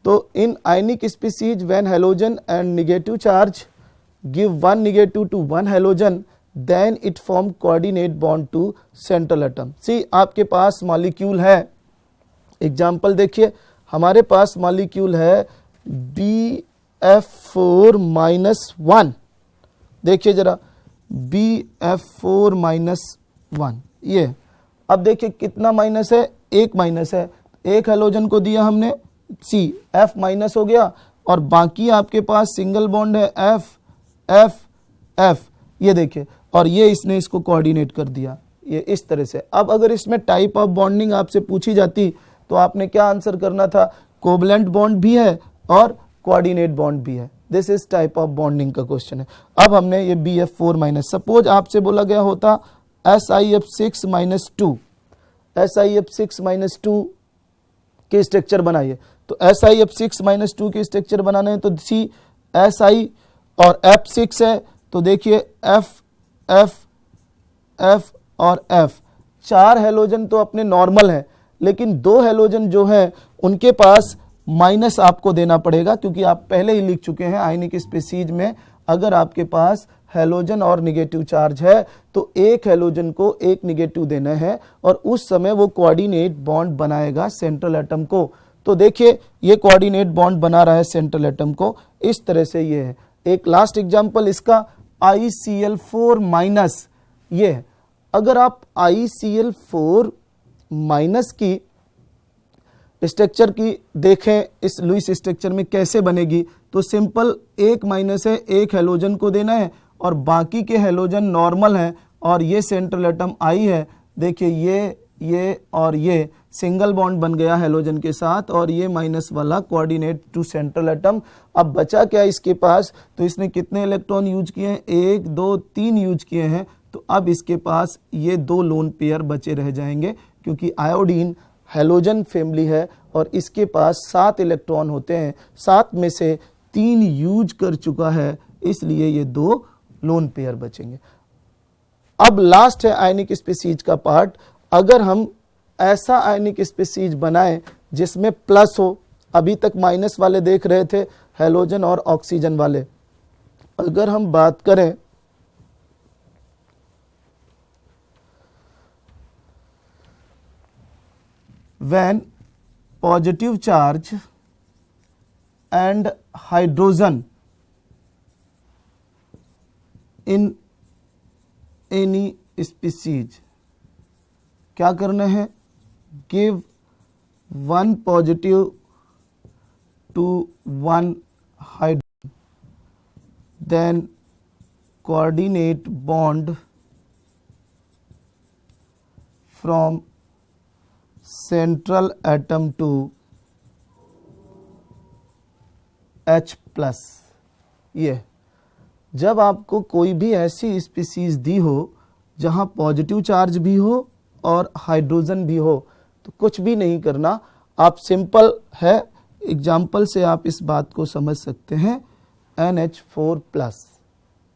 तो in ionic species when halogen and negative charge give 1 negative to 1 halogen, then it form coordinate bond to central atom। See, आपके पास molecule है, example देखिए, हमारे पास मॉलिक्यूल है BF4-1, देखिए जरा BF4-1, ये अब देखिए कितना माइनस है, 1 माइनस है, एक हेलोजन को दिया हमने C, F माइनस हो गया और बाकी आपके पास सिंगल बॉन्ड है F, F, F, ये देखिए, और ये इसने इसको कोऑर्डिनेट कर दिया, ये इस तरह से। अब अगर इसमें टाइप ऑफ बॉन्डिंग आपसे पूछी जाती तो आपने क्या आंसर करना था, कोवलेंट बॉन्ड भी है और कोऑर्डिनेट बॉन्ड भी है। This is type of bonding का क्वेश्चन है। अब हमने ये BF4-, सपोज आपसे बोला गया होता SiF6-2, SiF6-2 के स्ट्रक्चर बनाइए। तो SiF6-2 के स्ट्रक्चर बनाने हैं तो सी Si और F6 है, तो देखिए F, F, F और F, 4 हेलोजन तो अपने नॉर्मल है, लेकिन 2 हेलोजन जो है उनके पास माइनस आपको देना पड़ेगा, क्योंकि आप पहले ही लिख चुके हैं आयनिक स्पीसीज में अगर आपके पास हेलोजन और निगेटिव चार्ज है तो एक हेलोजन को एक निगेटिव देना है और उस समय वो कोऑर्डिनेट बॉन्ड बनाएगा सेंट्रल एटम को। तो देखिए ये कोऑर्डिनेट बॉन्ड बना रहा है सेंट्रल एटम को, इस तरह से ये है। एक लास्ट एग्जांपल इसका ICl4-, ये है। अगर आप ICl4- की स्ट्रक्चर की देखें, इस लुईस स्ट्रक्चर में कैसे बनेगी, तो सिंपल 1 माइनस है, एक हेलोजन को देना है और बाकी के हेलोजन नॉर्मल है और ये सेंट्रल एटम I है। देखिए ये और ये सिंगल बॉन्ड बन गया हेलोजन के साथ और ये माइनस वाला कोऑर्डिनेट टू सेंट्रल एटम। अब बचा क्या इसके पास, तो इसने कितने इलेक्ट्रॉन यूज किए हैं, 1, 2, 3 यूज किए हैं। तो अब इसके पास ये 2 लोन पेयर बचे रह जाएंगे, क्योंकि आयोडीन हेलोजन फैमिली है और इसके पास 7 इलेक्ट्रॉन होते हैं, 7 में से 3 यूज कर चुका है, इसलिए ये 2 लोन पेयर बचेंगे। अब लास्ट है आयनिक स्पीसीज का पार्ट। अगर हम ऐसा आयनिक स्पीसीज बनाएं जिसमें प्लस हो, अभी तक माइनस वाले देख रहे थे, हैलोजन और ऑक्सीजन वाले। अगर हम बात करें when positive charge and hydrogen in any species, क्या करना है, give one positive to one hydrogen, then coordinate bond from central atom to H plus. ये जब आपको कोई भी ऐसी स्पीसीज दी हो जहां पॉजिटिव चार्ज भी हो और हाइड्रोजन भी हो, तो कुछ भी नहीं करना, आप सिंपल है एग्जाम्पल से आप इस बात को समझ सकते हैं। NH4 प्लस,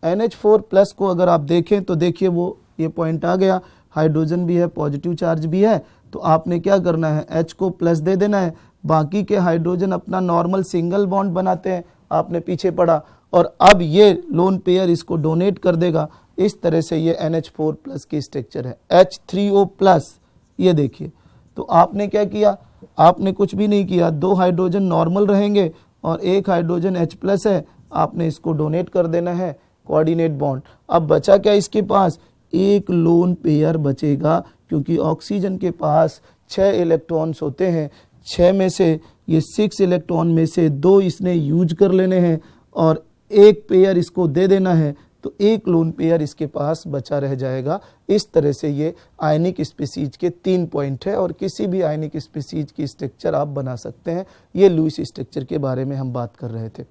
NH4 प्लस को अगर आप देखें तो देखिए वो ये पॉइंट आ गया, हाइड्रोजन भी है, पॉजिटिव चार्ज भी है, तो आपने क्या करना है, H को प्लस दे देना है। बाकी के हाइड्रोजन अपना नॉर्मल सिंगल बॉन्ड बनाते हैं, आपने पीछे पढ़ा, और अब ये लोन पेयर इसको डोनेट कर देगा। इस तरह से ये NH4 प्लस की स्ट्रक्चर है। H3O प्लस, ये देखिए, तो आपने क्या किया, आपने कुछ भी नहीं किया, 2 हाइड्रोजन नॉर्मल रहेंगे और 1 हाइड्रोजन H प्लस है, आपने इसको डोनेट कर देना है, कोऑर्डिनेट बॉन्ड। अब बचा क्या इसके पास, एक लोन पेयर बचेगा, क्योंकि ऑक्सीजन के पास 6 इलेक्ट्रॉन्स होते हैं, 6 में से ये 6 इलेक्ट्रॉन में से 2 इसने यूज कर लेने हैं और 1 पेयर इसको दे देना है, तो एक लोन पेयर इसके पास बचा रह जाएगा। इस तरह से ये आयनिक स्पीसीज के 3 पॉइंट है और किसी भी आयनिक स्पीसीज की स्ट्रक्चर आप बना सकते हैं। ये लुईस स्ट्रक्चर के बारे में हम बात कर रहे थे।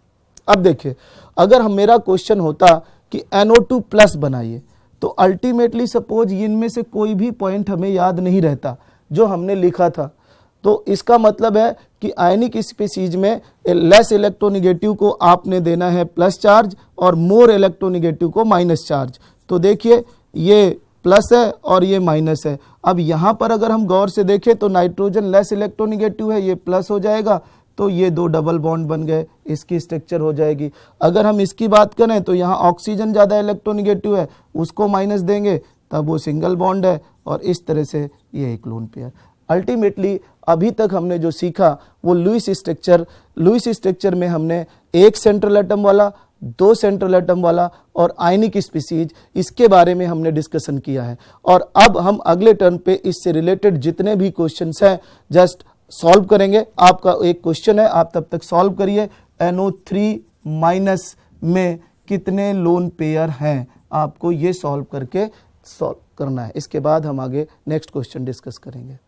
अब देखिए, अगर हम मेरा क्वेश्चन होता कि NO2 प्लस बनाइए, तो अल्टीमेटली सपोज इनमें से कोई भी पॉइंट हमें याद नहीं रहता जो हमने लिखा था, तो इसका मतलब है कि आयनिक स्पीसीज में लेस इलेक्ट्रोनिगेटिव को आपने देना है प्लस चार्ज और मोर इलेक्ट्रोनिगेटिव को माइनस चार्ज। तो देखिए ये प्लस है और ये माइनस है। अब यहाँ पर अगर हम गौर से देखें तो नाइट्रोजन लेस इलेक्ट्रोनिगेटिव है, ये प्लस हो जाएगा, तो ये 2 डबल बॉन्ड बन गए, इसकी स्ट्रक्चर हो जाएगी। अगर हम इसकी बात करें तो यहाँ ऑक्सीजन ज़्यादा इलेक्ट्रोनिगेटिव है, उसको माइनस देंगे तब वो सिंगल बॉन्ड है, और इस तरह से ये एक लोन पेयर। अल्टीमेटली अभी तक हमने जो सीखा वो लुईस स्ट्रक्चर में हमने 1 सेंट्रल एटम वाला, 2 सेंट्रल एटम वाला और आयनिक स्पीसीज, इसके बारे में हमने डिस्कशन किया है। और अब हम अगले टर्म पे इससे रिलेटेड जितने भी क्वेश्चंस हैं जस्ट सॉल्व करेंगे। आपका एक क्वेश्चन है, आप तब तक सॉल्व करिए। NO3 माइनस में कितने लोन पेयर हैं, आपको ये सॉल्व करके सॉल्व करना है। इसके बाद हम आगे नेक्स्ट क्वेश्चन डिस्कस करेंगे।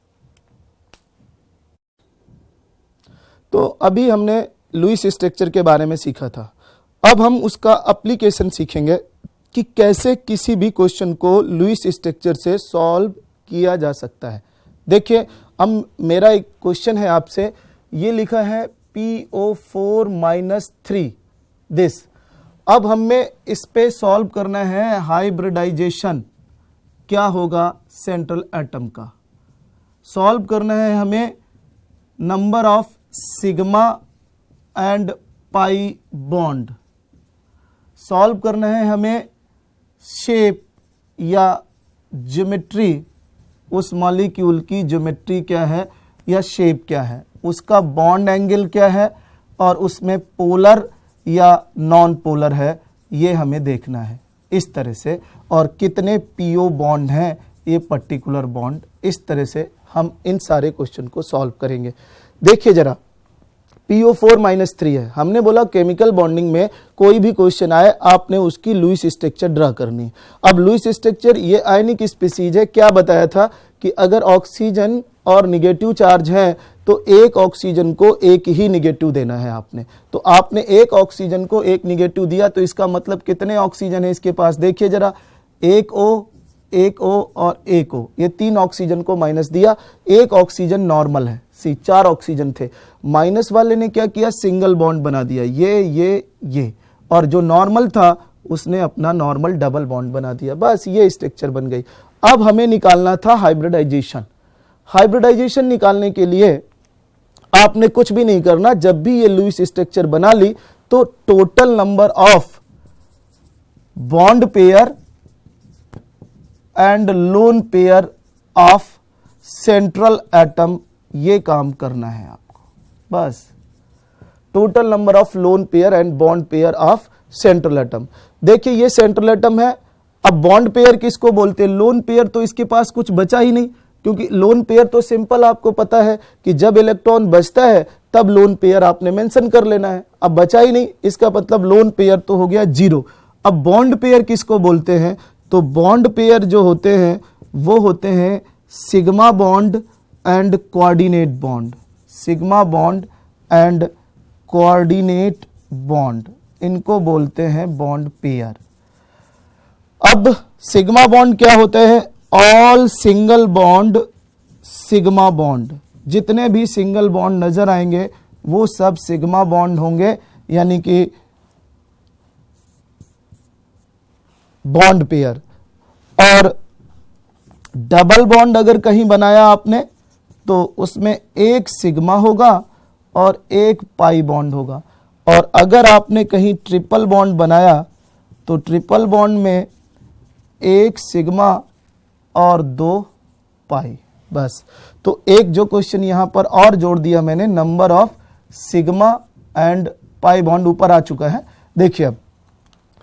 तो अभी हमने लुईस स्ट्रक्चर के बारे में सीखा था, अब हम उसका एप्लीकेशन सीखेंगे कि कैसे किसी भी क्वेश्चन को लुईस स्ट्रक्चर से सॉल्व किया जा सकता है। देखिए, अब मेरा एक क्वेश्चन है आपसे, ये लिखा है PO4-3 दिस। अब हमें इस पे सॉल्व करना है हाइब्रिडाइजेशन, क्या होगा सेंट्रल एटम का। सॉल्व करना है हमें number of sigma and pi bond. Solve करना है हमें शेप या ज्योमेट्री, उस मॉलिक्यूल की ज्योमेट्री क्या है या शेप क्या है, उसका बॉन्ड एंगल क्या है और उसमें पोलर या नॉन पोलर है, ये हमें देखना है इस तरह से। और कितने पीओ बॉन्ड हैं ये पर्टिकुलर बॉन्ड, इस तरह से हम इन सारे क्वेश्चन को सॉल्व करेंगे। देखिए जरा, PO4-3 है, हमने बोला केमिकल बॉन्डिंग में कोई भी क्वेश्चन आए आपने उसकी लुईस स्ट्रक्चर ड्रा करनी है। अब लुईस स्ट्रक्चर ये आयनिक स्पीसीज है, क्या बताया था कि अगर ऑक्सीजन और निगेटिव चार्ज है तो एक ऑक्सीजन को एक ही निगेटिव देना है आपने। तो आपने एक ऑक्सीजन को एक निगेटिव दिया, तो इसका मतलब कितने ऑक्सीजन है इसके पास, देखिए जरा, 1 O, 1 O और 1 O, ये 3 ऑक्सीजन को माइनस दिया। एक ऑक्सीजन नॉर्मल है, 4 ऑक्सीजन थे, माइनस वाले ने क्या किया, सिंगल बॉन्ड बना दिया, ये, और जो नॉर्मल था उसने अपना नॉर्मल डबल बॉन्ड बना दिया, बस ये स्ट्रक्चर बन गई। अब हमें निकालना था हाइब्रिडाइजेशन। हाइब्रिडाइजेशन निकालने के लिए आपने कुछ भी नहीं करना। जब भी ये लुईस स्ट्रक्चर बना ली तो total number of bond pair and lone pair of central atom, ये काम करना है आपको बस। Total number of lone pair and bond pair of central atom. देखिए ये सेंट्रल एटम है। अब बॉन्ड पेयर किसको बोलते हैं? लोन पेयर तो इसके पास कुछ बचा ही नहीं, क्योंकि लोन पेयर तो सिंपल आपको पता है कि जब इलेक्ट्रॉन बचता है तब लोन पेयर आपने मेंशन कर लेना है। अब बचा ही नहीं, इसका मतलब लोन पेयर तो हो गया जीरो। अब बॉन्ड पेयर किसको बोलते हैं? तो बॉन्ड पेयर जो होते हैं वो होते हैं sigma bond and coordinate bond. Sigma bond and coordinate bond, इनको बोलते हैं बॉन्ड पेयर। अब सिग्मा बॉन्ड क्या होते हैं? All single bond sigma bond. जितने भी सिंगल बॉन्ड नजर आएंगे वो सब सिग्मा बॉन्ड होंगे, यानी कि बॉन्ड पेयर। और डबल बॉन्ड अगर कहीं बनाया आपने तो उसमें एक सिग्मा होगा और एक पाई बॉन्ड होगा। और अगर आपने कहीं ट्रिपल बॉन्ड बनाया तो ट्रिपल बॉन्ड में एक सिग्मा और दो पाई, बस। तो एक जो क्वेश्चन यहां पर और जोड़ दिया मैंने, number of sigma and pi bond ऊपर आ चुका है। देखिए अब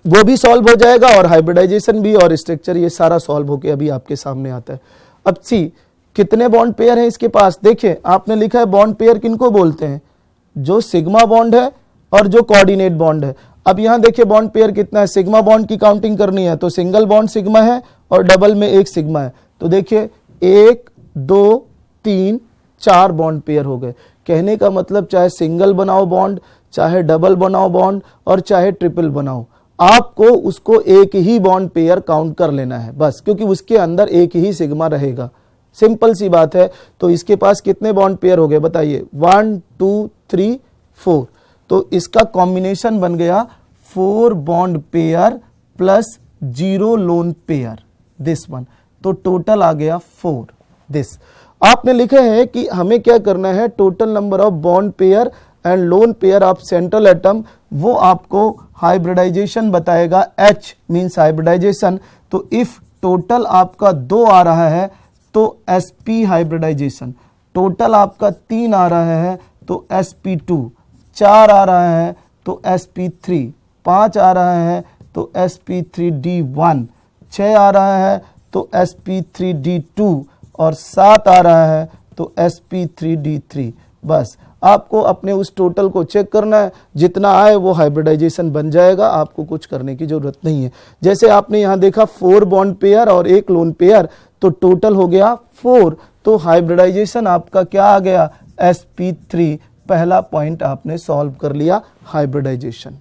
वो भी सॉल्व हो जाएगा और हाइब्रिडाइजेशन भी और स्ट्रक्चर, ये सारा सॉल्व होके अभी आपके सामने आता है। अब सी कितने बॉन्ड पेयर हैं इसके पास? देखिए आपने लिखा है बॉन्ड पेयर किनको बोलते हैं? जो सिग्मा बॉन्ड है और जो कोऑर्डिनेट बॉन्ड है। अब यहां देखिए बॉन्ड पेयर कितना है? सिग्मा बॉन्ड की काउंटिंग करनी है तो सिंगल बॉन्ड सिग्मा है और डबल में एक सिग्मा है। तो देखिए 1 2 3 4 बॉन्ड पेयर हो गए। कहने का मतलब चाहे सिंगल बनाओ बॉन्ड, चाहे डबल बनाओ बॉन्ड और चाहे ट्रिपल बनाओ, आपको उसको एक ही बॉन्ड पेयर काउंट कर लेना है बस, क्योंकि उसके अंदर एक ही सिग्मा रहेगा। सिंपल सी बात है। तो इसके पास कितने बॉन्ड पेयर हो गए बताइए? 1 2 3 4। तो इसका कॉम्बिनेशन बन गया 4 bond pair plus 0 lone pair, this one. तो टोटल आ गया 4 दिस। आपने लिखा है कि हमें क्या करना है? Total number of bond pair and lone pair of central atom, वो आपको हाइब्रिडाइजेशन बताएगा। H means hybridization. तो इफ टोटल आपका 2 आ रहा है तो sp हाइब्रिडाइजेशन, टोटल आपका 3 आ रहा है तो sp2, 4 आ रहा है तो sp3, 5 आ रहा है तो sp3d1, 6 आ रहा है तो sp3d2 और 7 आ रहा है तो sp3d3। बस आपको अपने उस टोटल को चेक करना है, जितना आए वो हाइब्रिडाइजेशन बन जाएगा, आपको कुछ करने की जरूरत नहीं है। जैसे आपने यहां देखा 4 बॉन्ड पेयर और एक लोन पेयर, तो टोटल हो गया 4। तो हाइब्रिडाइजेशन आपका क्या आ गया? sp3। पहला पॉइंट आपने सॉल्व कर लिया, हाइब्रिडाइजेशन।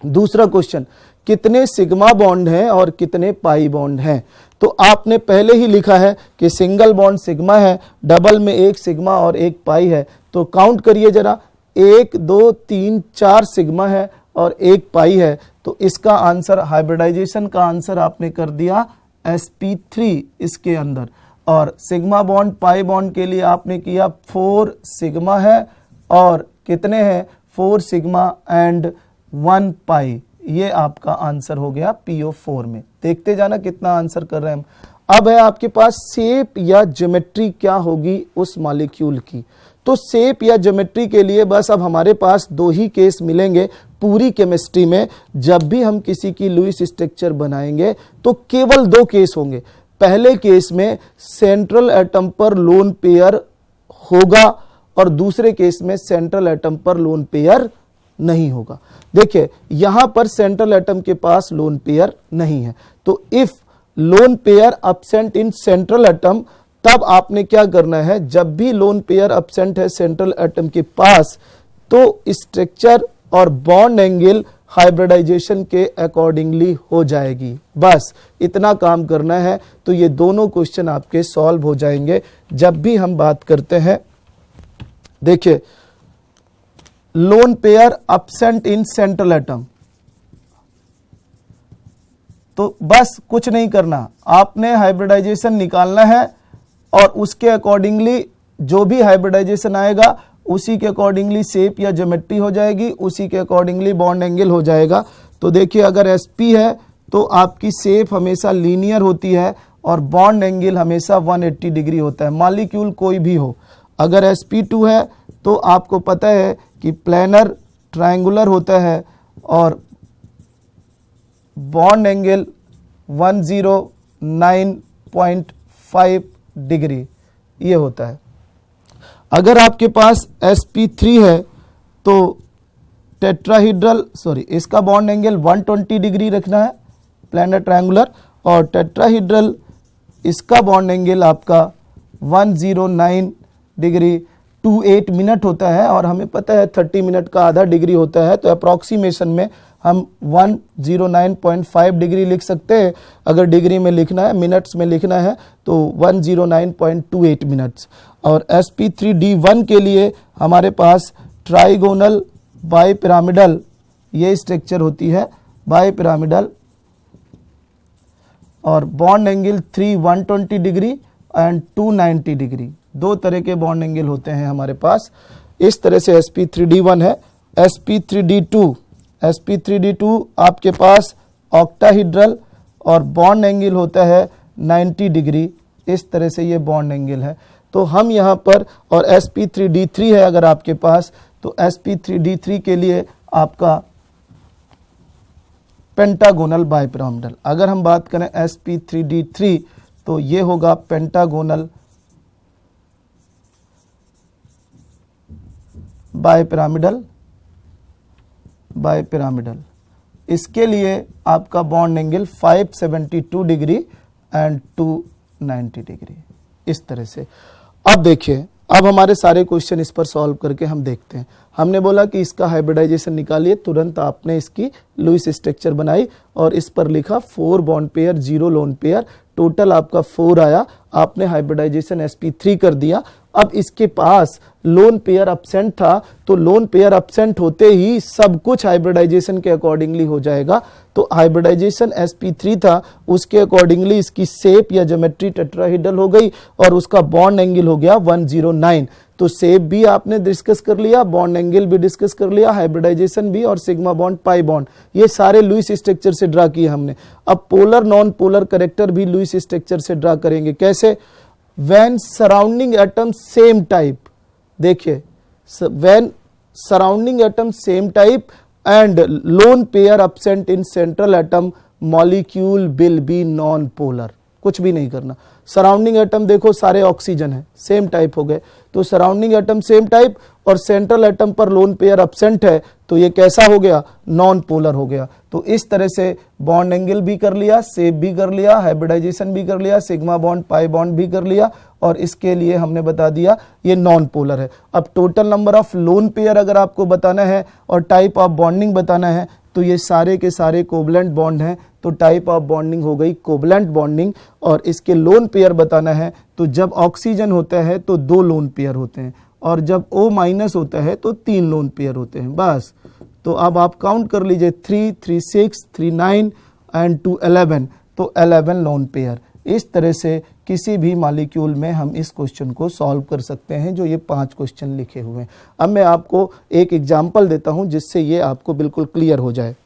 दूसरा क्वेश्चन, कितने सिग्मा बॉन्ड हैं और कितने पाई बॉन्ड हैं? तो आपने पहले ही लिखा है कि सिंगल बॉन्ड सिग्मा है, डबल में एक सिग्मा और एक पाई है। तो काउंट करिए जरा, 1 2 3 4 सिग्मा है और एक पाई है। तो इसका आंसर, हाइब्रिडाइजेशन का आंसर आपने कर दिया sp3 इसके अंदर। और सिग्मा बॉन्ड पाई बॉन्ड के लिए आपने किया 4 सिग्मा है और कितने हैं? 4 सिग्मा एंड 1 पाई। ये आपका आंसर हो गया PO4 में। देखते जाना कितना आंसर कर रहे हैं हम। अब है आपके पास शेप या ज्योमेट्री क्या होगी उस मॉलिक्यूल की। तो शेप या ज्योमेट्री के लिए बस अब हमारे पास 2 ही केस मिलेंगे पूरी केमिस्ट्री में। जब भी हम किसी की लुईस स्ट्रक्चर बनाएंगे तो केवल 2 केस होंगे। पहले केस में सेंट्रल एटम पर लोन पेयर होगा और दूसरे केस में सेंट्रल एटम पर लोन पेयर नहीं होगा। देखिए यहां पर सेंट्रल एटम के पास लोन पेयर नहीं है, तो if loan pair absent in central atom, तब आपने क्या करना है? जब भी लोन पेयर एब्सेंट है सेंट्रल एटम के पास तो स्ट्रक्चर और बॉन्ड एंगल हाइब्रिडाइजेशन के अकॉर्डिंगली हो जाएगी। बस इतना काम करना है। तो ये दोनों क्वेश्चन आपके सॉल्व हो जाएंगे जब भी हम बात करते हैं। देखिए loan pair absent in central atom, तो बस कुछ नहीं करना, आपने हाइब्रिडाइजेशन निकालना है और उसके अकॉर्डिंगली जो भी हाइब्रिडाइजेशन आएगा उसी के अकॉर्डिंगली शेप या ज्योमेट्री हो जाएगी, उसी के अकॉर्डिंगली बॉन्ड एंगल हो जाएगा। तो देखिए अगर sp है तो आपकी शेप हमेशा लीनियर होती है और बॉन्ड एंगल हमेशा 180 डिग्री होता है, मॉलिक्यूल कोई भी हो। अगर sp2 है तो आपको पता है कि प्लेनर ट्रायंगुलर होता है और बॉन्ड एंगल 109.5 डिग्री ये होता है। अगर आपके पास sp3 है तो टेट्राहीड्रल इसका बॉन्ड एंगल 120 डिग्री रखना है प्लेनर ट्रायंगुलर, और टेट्राहीड्रल इसका बॉन्ड एंगल आपका 109 डिग्री 28 मिनट होता है, और हमें पता है 30 मिनट का आधा डिग्री होता है, तो अप्रॉक्सीमेशन में हम 109.5 डिग्री लिख सकते हैं। अगर डिग्री में लिखना है, मिनट्स में लिखना है तो 109.28 मिनट्स। और sp3d1 के लिए हमारे पास ट्राइगोनल बाइपिरामिडल ये स्ट्रक्चर होती है, बाइपिरामिडल, और bond angle 120 degree and 290 degree, दो तरह के बॉन्ड एंगल होते हैं हमारे पास। इस तरह से sp3d1 है। sp3d2 आपके पास ऑक्टाहीड्रल और बॉन्ड एंगल होता है 90 डिग्री, इस तरह से ये बॉन्ड एंगल है। तो हम यहाँ पर, और sp3d3 है अगर आपके पास, तो sp3d3 के लिए आपका पेंटागोनल बाइपिरामिडल। अगर हम बात करें sp3d3 तो ये होगा पेंटागोनल बाइपिरामिडल। इसके लिए आपका bond angle 572 degree and 290 degree, इस तरह से। अब देखिए, अब हमारे सारे क्वेश्चन इस पर सॉल्व करके हम देखते हैं। हमने बोला कि इसका हाइब्रिडाइजेशन निकालिए, तुरंत आपने इसकी लुईस स्ट्रक्चर बनाई और इस पर लिखा 4 bond pair 0 lone pair, total आपका 4 आया। आपने हाइब्रिडाइजेशन sp3 कर दिया। अब इसके पास लोन पेयर एब्सेंट था, तो लोन पेयर एब्सेंट होते ही सब कुछ हाइब्रिडाइजेशन के अकॉर्डिंगली हो जाएगा। तो हाइब्रिडाइजेशन sp3 था, उसके अकॉर्डिंगली इसकी शेप या ज्योमेट्री टेट्राहीड्रल हो गई और उसका बॉन्ड एंगल हो गया 109। तो शेप भी आपने डिस्कस कर लिया, बॉन्ड एंगल भी डिस्कस कर लिया, हाइब्रिडाइजेशन भी, और सिग्मा बॉन्ड पाई बॉन्ड ये सारे लुईस स्ट्रक्चर से ड्रा किए हमने। अब पोलर नॉन पोलर कैरेक्टर भी लुईस स्ट्रक्चर से ड्रा करेंगे। कैसे? When surrounding atom same type, देखिए when surrounding atom same type and lone pair absent in central atom, molecule will be non polar. कुछ भी नहीं करना। सराउंडिंग एटम देखो सारे ऑक्सीजन है, सेम टाइप हो गए, तो सराउंडिंग एटम सेम टाइप और सेंट्रल एटम पर लोन पेयर एब्सेंट है, तो ये कैसा हो गया? नॉन पोलर हो गया। तो इस तरह से बॉन्ड एंगल भी कर लिया, शेप भी कर लिया, हाइब्रिडाइजेशन भी कर लिया, सिग्मा बॉन्ड पाई बॉन्ड भी कर लिया, और इसके लिए हमने बता दिया ये नॉन पोलर है। अब total number of lone pair अगर आपको बताना है और टाइप ऑफ बॉन्डिंग बताना है, तो ये सारे के सारे कोवलेंट बॉन्ड हैं, तो टाइप ऑफ बॉन्डिंग हो गई कोवलेंट बॉन्डिंग। और इसके लोन पेयर बताना है, तो जब ऑक्सीजन होता है तो 2 लोन पेयर होते हैं, और जब O- होता है तो 3 लोन पेयर होते हैं, बस। तो अब आप काउंट कर लीजिए 3, 3, 6, 3, 9 एंड 2, 11, तो 11 लोन पेयर। इस तरह से किसी भी मॉलिक्यूल में हम इस क्वेश्चन को सॉल्व कर सकते हैं, जो ये 5 क्वेश्चन लिखे हुए हैं। अब मैं आपको एक एग्जाम्पल देता हूं जिससे ये आपको बिल्कुल क्लियर हो जाए।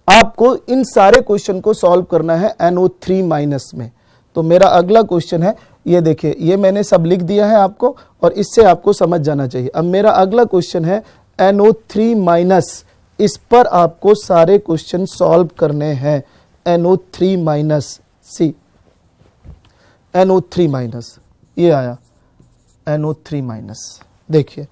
आपको इन सारे क्वेश्चन को सॉल्व करना है NO3- में। तो मेरा अगला क्वेश्चन है, ये देखिए, ये मैंने सब लिख दिया है आपको, और इससे आपको समझ जाना चाहिए। अब मेरा अगला क्वेश्चन है NO3-, इस पर आपको सारे क्वेश्चन सॉल्व करने हैं। NO3-, NO3-, ये आया NO3-। देखिए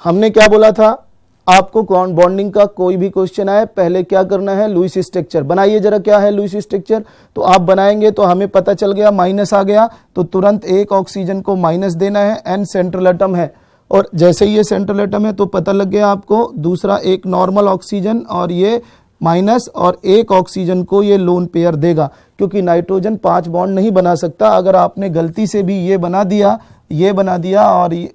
हमने क्या बोला था, आपको बॉन्डिंग का कोई भी क्वेश्चन आए, पहले क्या करना है? लुईस स्ट्रक्चर बनाइए जरा। क्या है लुईस स्ट्रक्चर? तो आप बनाएंगे तो हमें पता चल गया माइनस आ गया, तो तुरंत एक ऑक्सीजन को माइनस देना है। N सेंट्रल एटम है, और जैसे ही ये सेंट्रल एटम है तो पता लग गया आपको। दूसरा एक नॉर्मल ऑक्सीजन, और ये माइनस, और एक ऑक्सीजन को ये लोन पेयर देगा, क्योंकि नाइट्रोजन 5 बॉन्ड नहीं बना सकता। अगर आपने गलती से भी ये बना दिया, ये बना दिया, और ये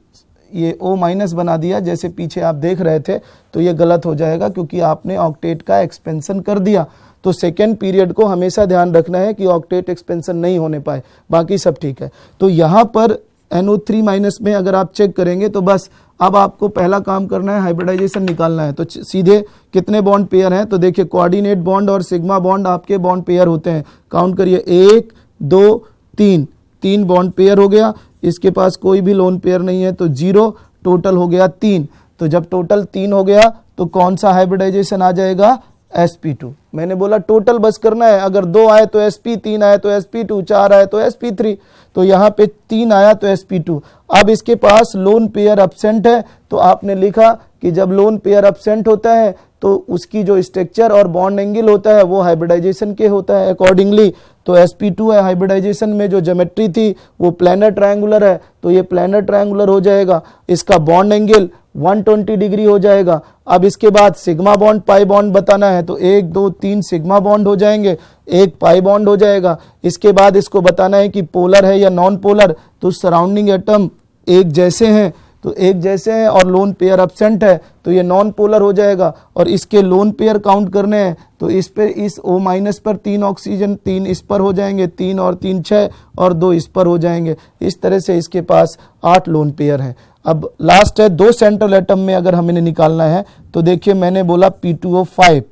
O- बना दिया, जैसे पीछे आप देख रहे थे, तो ये गलत हो जाएगा, क्योंकि आपने ऑक्टेट का एक्सपेंशन कर दिया। तो सेकेंड पीरियड को हमेशा ध्यान रखना है कि ऑक्टेट एक्सपेंशन नहीं होने पाए, बाकी सब ठीक है। तो यहाँ पर NO3 माइनस में अगर आप चेक करेंगे तो बस अब आपको पहला काम करना है, हाइब्रिडाइजेशन निकालना है। तो सीधे कितने बॉन्ड पेयर हैं, तो देखिए कोऑर्डिनेट बॉन्ड और सिग्मा बॉन्ड आपके बॉन्ड पेयर होते हैं। काउंट करिए, 1 2 3, 3 बॉन्ड पेयर हो गया। इसके पास कोई भी लोन पेयर नहीं है तो 0, टोटल हो गया 3। तो जब टोटल 3 हो गया तो कौन सा हाइब्रिडाइजेशन आ जाएगा, sp2। मैंने बोला टोटल बस करना है, अगर 2 आए तो sp, 3 आए तो sp2, 4 आए तो sp3, तो यहाँ पे 3 आया तो sp2। अब इसके पास लोन पेयर एब्सेंट है, तो आपने लिखा कि जब लोन पेयर एब्सेंट होता है तो उसकी जो स्ट्रक्चर और बॉन्ड एंगल होता है वो हाइब्रिडाइजेशन के होता है अकॉर्डिंगली। तो sp2 है, हाइब्रिडाइजेशन में जो ज्योमेट्री थी वो प्लैनर ट्रायंगुलर है, तो ये प्लैनर ट्रायंगुलर हो जाएगा। इसका बॉन्ड एंगल 120 डिग्री हो जाएगा। अब इसके बाद सिग्मा बॉन्ड पाई बॉन्ड बताना है, तो 1 2 3 सिग्मा बॉन्ड हो जाएंगे, 1 पाई बॉन्ड हो जाएगा। इसके बाद इसको बताना है कि पोलर है या नॉन पोलर, तो सराउंडिंग एटम एक जैसे हैं, तो एक जैसे हैं और लोन पेयर एब्सेंट है तो ये नॉन पोलर हो जाएगा। और इसके लोन पेयर काउंट करने हैं, तो इस पे इस O माइनस पर 3 ऑक्सीजन, 3 इस पर हो जाएंगे, 3 और 3 6 और 2 इस पर हो जाएंगे। इस तरह से इसके पास 8 लोन पेयर हैं। अब लास्ट है 2 सेंट्रल एटम में अगर हमें निकालना है, तो देखिए मैंने बोला P2O5।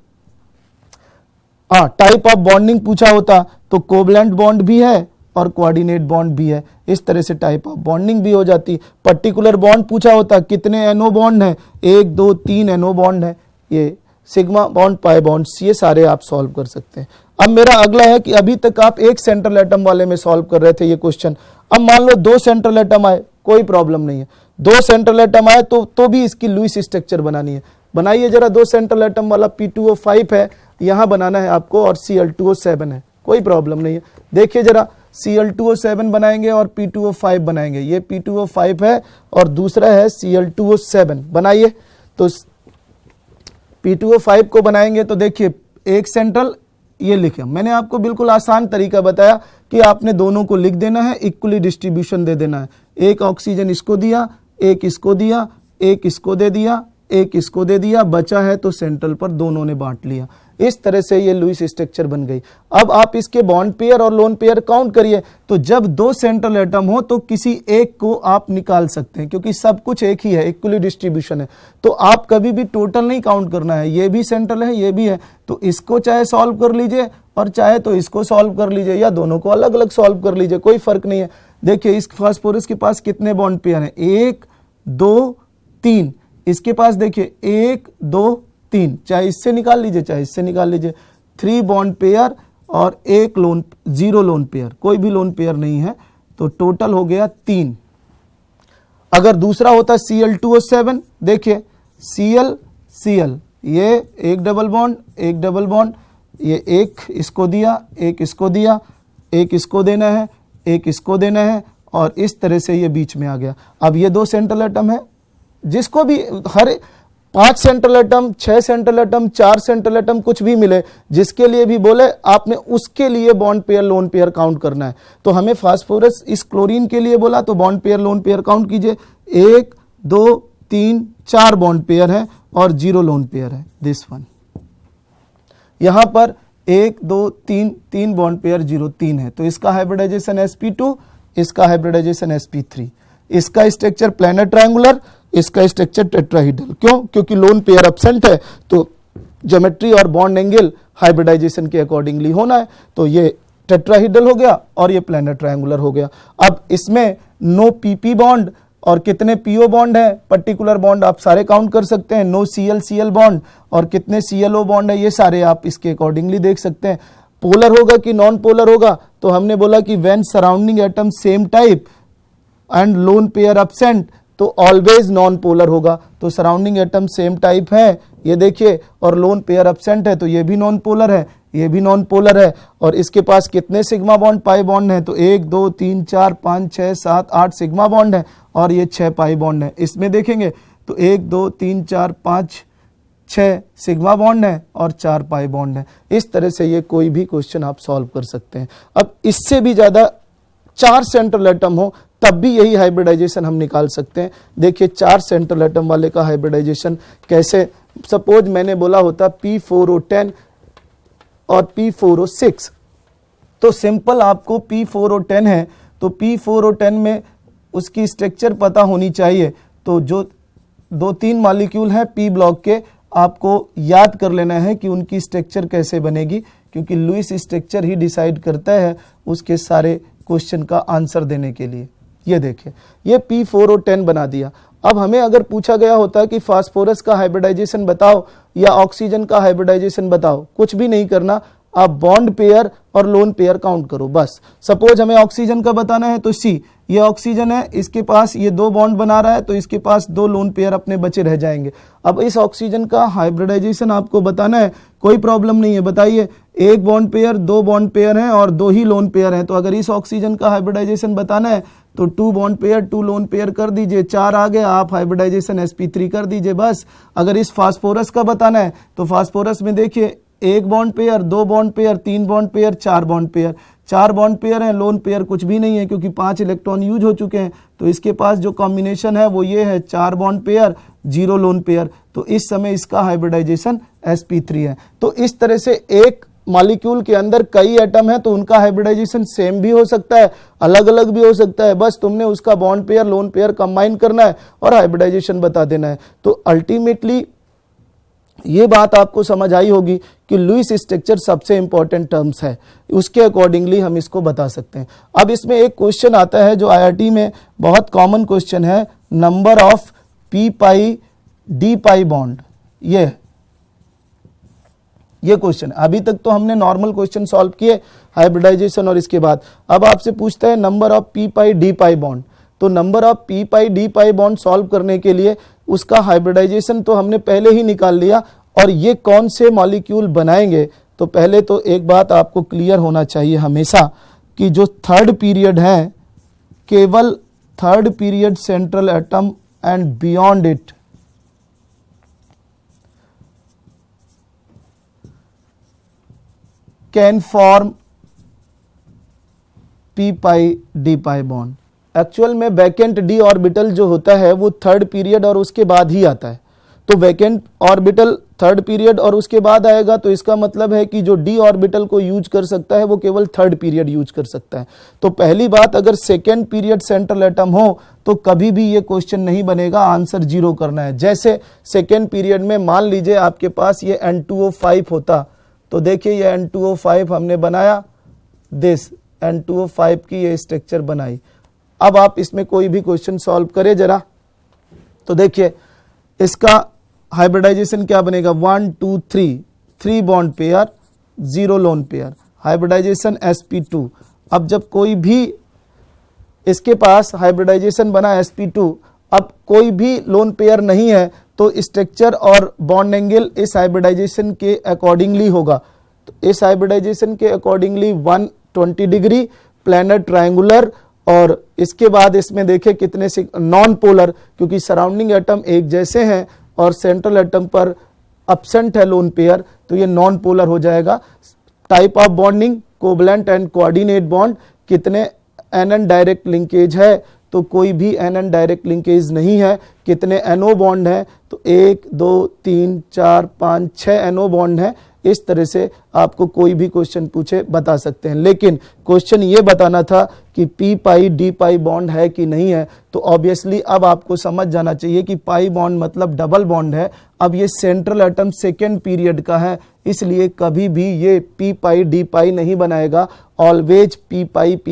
टाइप ऑफ बॉन्डिंग पूछा होता तो कोवलेंट बॉन्ड भी है और कोऑर्डिनेट बॉन्ड भी है, इस तरह से टाइप ऑफ बॉन्डिंग भी हो जाती। पर्टिकुलर बॉन्ड पूछा होता, कितने NO बॉन्ड है, 1 2 3 NO बॉन्ड है, ये सिग्मा बॉन्ड पाई बॉन्ड, ये सारे आप सॉल्व कर सकते हैं। अब मेरा अगला है कि अभी तक आप एक सेंट्रल एटम वाले में सॉल्व कर रहे थे ये क्वेश्चन, अब मान लो 2 सेंट्रल एटम आए, कोई प्रॉब्लम नहीं है। 2 सेंट्रल एटम आए तो भी इसकी लुईस स्ट्रक्चर बनानी है। बनाइए जरा, 2 सेंट्रल एटम वाला P2O5 है, यहां बनाना है आपको, और Cl2O7 है, कोई प्रॉब्लम नहीं है। देखिए जरा, Cl2O7 बनाएंगे और P2O5 बनाएंगे, ये P2O5 है और दूसरा है Cl2O7। बनाइए, तो P2O5 को बनाएंगे तो देखिए एक सेंट्रल, ये लिखे, मैंने आपको बिल्कुल आसान तरीका बताया कि आपने दोनों को लिख देना है, इक्वली डिस्ट्रीब्यूशन दे देना है। एक ऑक्सीजन इसको दिया, एक इसको दिया, एक इसको दे दिया, एक इसको दे दिया, बचा है तो सेंट्रल पर दोनों ने बांट लिया। इस तरह से ये लुईस स्ट्रक्चर बन गई। अब आप इसके बॉन्ड पेयर और लोन पेयर काउंट करिए, तो जब 2 सेंट्रल एटम हो तो किसी एक को आप निकाल सकते हैं, क्योंकि सब कुछ एक ही है, इक्वली डिस्ट्रीब्यूशन है। तो आप कभी भी टोटल नहीं काउंट करना है, ये भी सेंट्रल है, ये भी है, तो इसको चाहे सॉल्व कर लीजिए और चाहे तो इसको सॉल्व कर लीजिए, या दोनों को अलग अलग सॉल्व कर लीजिए, कोई फर्क नहीं है। देखिए इस फास्फोरस के पास कितने बॉन्ड पेयर हैं, 1 2 3, इसके पास देखिए 1 2 3, चाहे इससे निकाल लीजिए चाहे इससे निकाल लीजिए। 3 बॉन्ड पेयर और 1 लोन, 0 लोन पेयर, कोई भी लोन पेयर नहीं है, तो टोटल हो गया 3। अगर दूसरा होता Cl2O7, देखिए Cl, ये एक डबल बॉन्ड, एक डबल बॉन्ड, ये एक इसको दिया, एक इसको दिया, एक इसको देना है, एक इसको देना है, और इस तरह से ये बीच में आ गया। अब ये 2 सेंट्रल एटम है, जिसको भी हर 5 central atom, 6 central atom, 4 central atom कुछ भी मिले, जिसके लिए भी बोले आपने उसके लिए bond pair lone pair count करना है। तो हमें फास्फोरस इस क्लोरीन के लिए बोला तो bond pair lone pair count कीजिए, 1 2 3 4 बॉन्ड पेयर है और 0 लोन पेयर है, दिस वन। यहां पर 1 2 3 3 बॉन्ड पेयर, 0 3 है, तो इसका हाइब्रिडाइजेशन sp2, इसका हाइब्रिडाइजेशन sp3, इसका स्ट्रक्चर प्लैनर ट्रायंगुलर, इसका स्ट्रक्चर टेट्राहीड्रल। क्यों? क्योंकि लोन पेयर एब्सेंट है, तो ज्योमेट्री और बॉन्ड एंगल हाइब्रिडाइजेशन के अकॉर्डिंगली होना है, तो ये टेट्राहीड्रल हो गया और ये प्लैनर ट्रायंगुलर हो गया। अब इसमें नो pp बॉन्ड और कितने PO बॉन्ड है, पर्टिकुलर बॉन्ड आप सारे काउंट कर सकते हैं, नो Cl बॉन्ड और कितने ClO बॉन्ड है, ये सारे आप इसके अकॉर्डिंगली देख सकते हैं। पोलर होगा कि नॉन पोलर होगा, तो हमने बोला कि when surrounding atom same type and lone pair absent, तो ऑलवेज नॉन पोलर होगा। तो सराउंडिंग एटम सेम टाइप है, ये देखिए, और लोन पेयर एब्सेंट है, तो ये भी नॉन पोलर है, ये भी नॉन पोलर है। और इसके पास कितने सिग्मा बॉन्ड पाई बॉन्ड है, तो 1 2 3 4 5 6 7 8 सिग्मा बॉन्ड है और ये 6 पाई बॉन्ड है। इसमें देखेंगे तो 1 2 3 4 5 6 सिग्मा बॉन्ड है और 4 पाई बॉन्ड है। इस तरह से ये कोई भी क्वेश्चन आप सॉल्व कर सकते हैं। अब इससे भी ज्यादा 4 सेंट्रल एटम हो तब भी यही हाइब्रिडाइजेशन हम निकाल सकते हैं। देखिए 4 सेंट्रल एटम वाले का हाइब्रिडाइजेशन कैसे, सपोज मैंने बोला होता P4O10 और P4O6, तो सिंपल आपको P4O10 है तो P4O10 में उसकी स्ट्रक्चर पता होनी चाहिए। तो जो 2-3 मॉलिक्यूल हैं पी ब्लॉक के, आपको याद कर लेना है कि उनकी स्ट्रक्चर कैसे बनेगी, क्योंकि लुईस स्ट्रक्चर ही डिसाइड करता है उसके सारे क्वेश्चन का आंसर देने के लिए। ये देखिए, ये P4 और 10 बना दिया। अब हमें अगर पूछा गया होता कि फास्फोरस का हाइब्रिडाइजेशन बताओ या ऑक्सीजन का हाइब्रिडाइजेशन बताओ, कुछ भी नहीं करना, आप बॉन्ड पेयर और लोन पेयर काउंट करो बस। सपोज हमें ऑक्सीजन का बताना है तो सी, ये ऑक्सीजन है, इसके पास ये 2 बॉन्ड बना रहा है, तो इसके पास 2 लोन पेयर अपने बचे रह जाएंगे। अब इस ऑक्सीजन का हाइब्रिडाइजेशन आपको बताना है, कोई प्रॉब्लम नहीं है। बताइए, 1 बॉन्ड पेयर, 2 बॉन्ड पेयर हैं और 2 ही लोन पेयर हैं। तो अगर इस ऑक्सीजन का हाइब्रिडाइजेशन बताना है तो 2 बॉन्ड पेयर 2 लोन पेयर कर दीजिए, 4 आ गया, आप हाइब्रिडाइजेशन sp3 कर दीजिए बस। अगर इस फास्फोरस का बताना है तो फास्फोरस में देखिए 1 bond pair, 2 bond pair, 3 bond pair, 4 bond pair. 4 bond pair हैं, लोन पेयर कुछ भी नहीं है क्योंकि 5 इलेक्ट्रॉन यूज हो चुके हैं। तो इसके पास जो कॉम्बिनेशन है वो ये है, 4 बॉन्ड पेयर, 0 लोन पेयर। तो इस समय इसका हाइब्रिडाइजेशन sp3 है। तो इस तरह से एक मॉलिक्यूल के अंदर कई एटम है तो उनका हाइब्रिडाइजेशन सेम भी हो सकता है, अलग अलग भी हो सकता है। बस तुमने उसका bond pair, lone pair combine करना है और हाइब्रिडाइजेशन बता देना है। तो अल्टीमेटली ये बात आपको समझ आई होगी कि लुईस स्ट्रक्चर सबसे इंपॉर्टेंट टर्म्स है, उसके अकॉर्डिंगली हम इसको बता सकते हैं। अब इसमें एक क्वेश्चन आता है जो IIT में बहुत कॉमन क्वेश्चन है, number of p pi d pi bond. ये क्वेश्चन, अभी तक तो हमने नॉर्मल क्वेश्चन सॉल्व किए हाइब्रिडाइजेशन और इसके बाद अब आपसे पूछता है number of p pi d pi bond. तो number of p pi d pi bond solve करने के लिए उसका हाइब्रिडाइजेशन तो हमने पहले ही निकाल लिया, और ये कौन से मॉलिक्यूल बनाएंगे। तो पहले तो एक बात आपको क्लियर होना चाहिए हमेशा कि जो थर्ड पीरियड है, केवल third period central atom and beyond it can form p pi d pi bond. Actual में वैकेंट d ऑर्बिटल जो होता है वो थर्ड पीरियड और उसके बाद ही आता है। तो वैकेंट ऑर्बिटल थर्ड पीरियड और उसके बाद आएगा, तो इसका मतलब है कि जो d ऑर्बिटल को यूज कर सकता है वो केवल थर्ड पीरियड यूज कर सकता है। तो पहली बात, अगर सेकेंड पीरियड सेंट्रल एटम हो तो कभी भी ये क्वेश्चन नहीं बनेगा, आंसर 0 करना है। जैसे सेकेंड पीरियड में मान लीजिए आपके पास ये N2O5 होता, तो देखिए ये N2O5 हमने बनाया, दिस N2O5 की ये स्ट्रक्चर बनाई। अब आप इसमें कोई भी क्वेश्चन सॉल्व करें जरा, तो देखिए इसका हाइब्रिडाइजेशन क्या बनेगा, 1 2 3 bond pair, 0 lone pair, hybridization sp2। अब जब कोई भी इसके पास हाइब्रिडाइजेशन बना sp2, अब कोई भी लोन पेयर नहीं है तो स्ट्रक्चर और बॉन्ड एंगल इस हाइब्रिडाइजेशन के अकॉर्डिंगली होगा। तो इस हाइब्रिडाइजेशन के अकॉर्डिंगली 120 डिग्री, प्लैनर, ट्रायंगुलर, और इसके बाद इसमें देखें कितने से नॉन पोलर, क्योंकि सराउंडिंग एटम एक जैसे हैं और सेंट्रल एटम पर एब्सेंट है लोन पेयर, तो ये नॉन पोलर हो जाएगा। Type of bonding, covalent and coordinate bond, कितने एन डायरेक्ट लिंकेज है, तो कोई भी एन डायरेक्ट लिंकेज नहीं है। कितने NO बॉन्ड है, तो 1 2 3 4 5 6 NO बॉन्ड है। इस तरह से आपको कोई भी क्वेश्चन पूछे बता सकते हैं, लेकिन क्वेश्चन ये बताना था कि p pi d pi bond है कि नहीं है। तो ऑब्वियसली अब आपको समझ जाना चाहिए कि पाई बॉन्ड मतलब डबल बॉन्ड है। अब ये सेंट्रल एटम सेकेंड पीरियड का है, इसलिए कभी भी ये p पाई d पाई नहीं बनाएगा, ऑलवेज p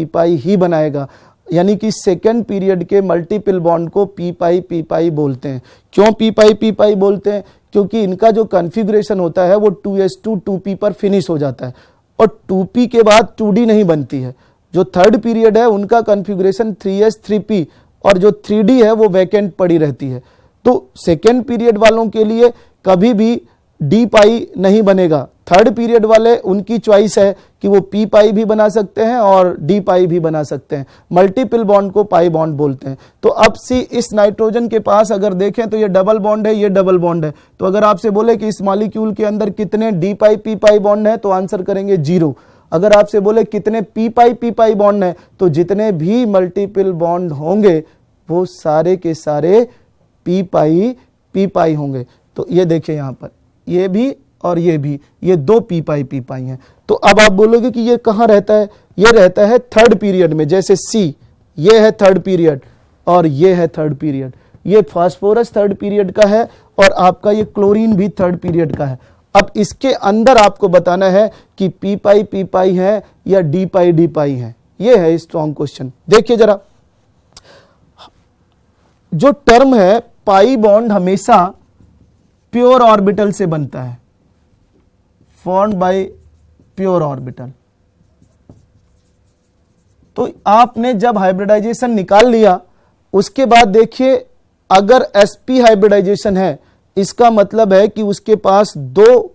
पाई ही बनाएगा। यानी कि सेकेंड पीरियड के मल्टीपल बॉन्ड को p पाई बोलते हैं। क्यों p पाई बोलते हैं, क्योंकि इनका जो कॉन्फ़िगरेशन होता है वो 2s2 2p पर फिनिश हो जाता है, और 2p के बाद 2d नहीं बनती है। जो थर्ड पीरियड है उनका कॉन्फ़िगरेशन 3s 3p, और जो 3d है वो वैकेंट पड़ी रहती है। तो सेकेंड पीरियड वालों के लिए कभी भी d पाई नहीं बनेगा। थर्ड पीरियड वाले, उनकी चॉइस है कि वो p पाई भी बना सकते हैं और d पाई भी बना सकते हैं। मल्टीपल बॉन्ड को पाई बॉन्ड बोलते हैं। तो अब इस नाइट्रोजन के पास अगर देखें तो ये डबल बॉन्ड है, ये डबल बॉन्ड है। तो अगर आपसे बोले कि इस मॉलिक्यूल के अंदर कितने d पाई p पाई बॉन्ड है, तो आंसर करेंगे 0। अगर आपसे बोले कितने p पाई बॉन्ड है, तो जितने भी मल्टीपल बॉन्ड होंगे वो सारे के सारे p पाई होंगे। तो ये देखिए यहाँ पर ये भी और ये भी, ये 2 p पाई हैं। तो अब आप बोलोगे कि ये कहाँ रहता है, ये रहता है थर्ड पीरियड में। जैसे C, ये है थर्ड पीरियड, और ये है थर्ड पीरियड। ये फास्फोरस थर्ड पीरियड का है और आपका ये क्लोरीन भी थर्ड पीरियड का है। अब इसके अंदर आपको बताना है कि पी पाई है या डी पाई है। ये है स्ट्रॉन्ग क्वेश्चन। देखिए जरा, जो टर्म है पाई बॉन्ड हमेशा प्योर ऑर्बिटल से बनता है, फॉर्म्ड बाय प्योर ऑर्बिटल। तो आपने जब हाइब्रिडाइजेशन निकाल लिया, उसके बाद देखिए अगर sp हाइब्रिडाइजेशन है, इसका मतलब है कि उसके पास 2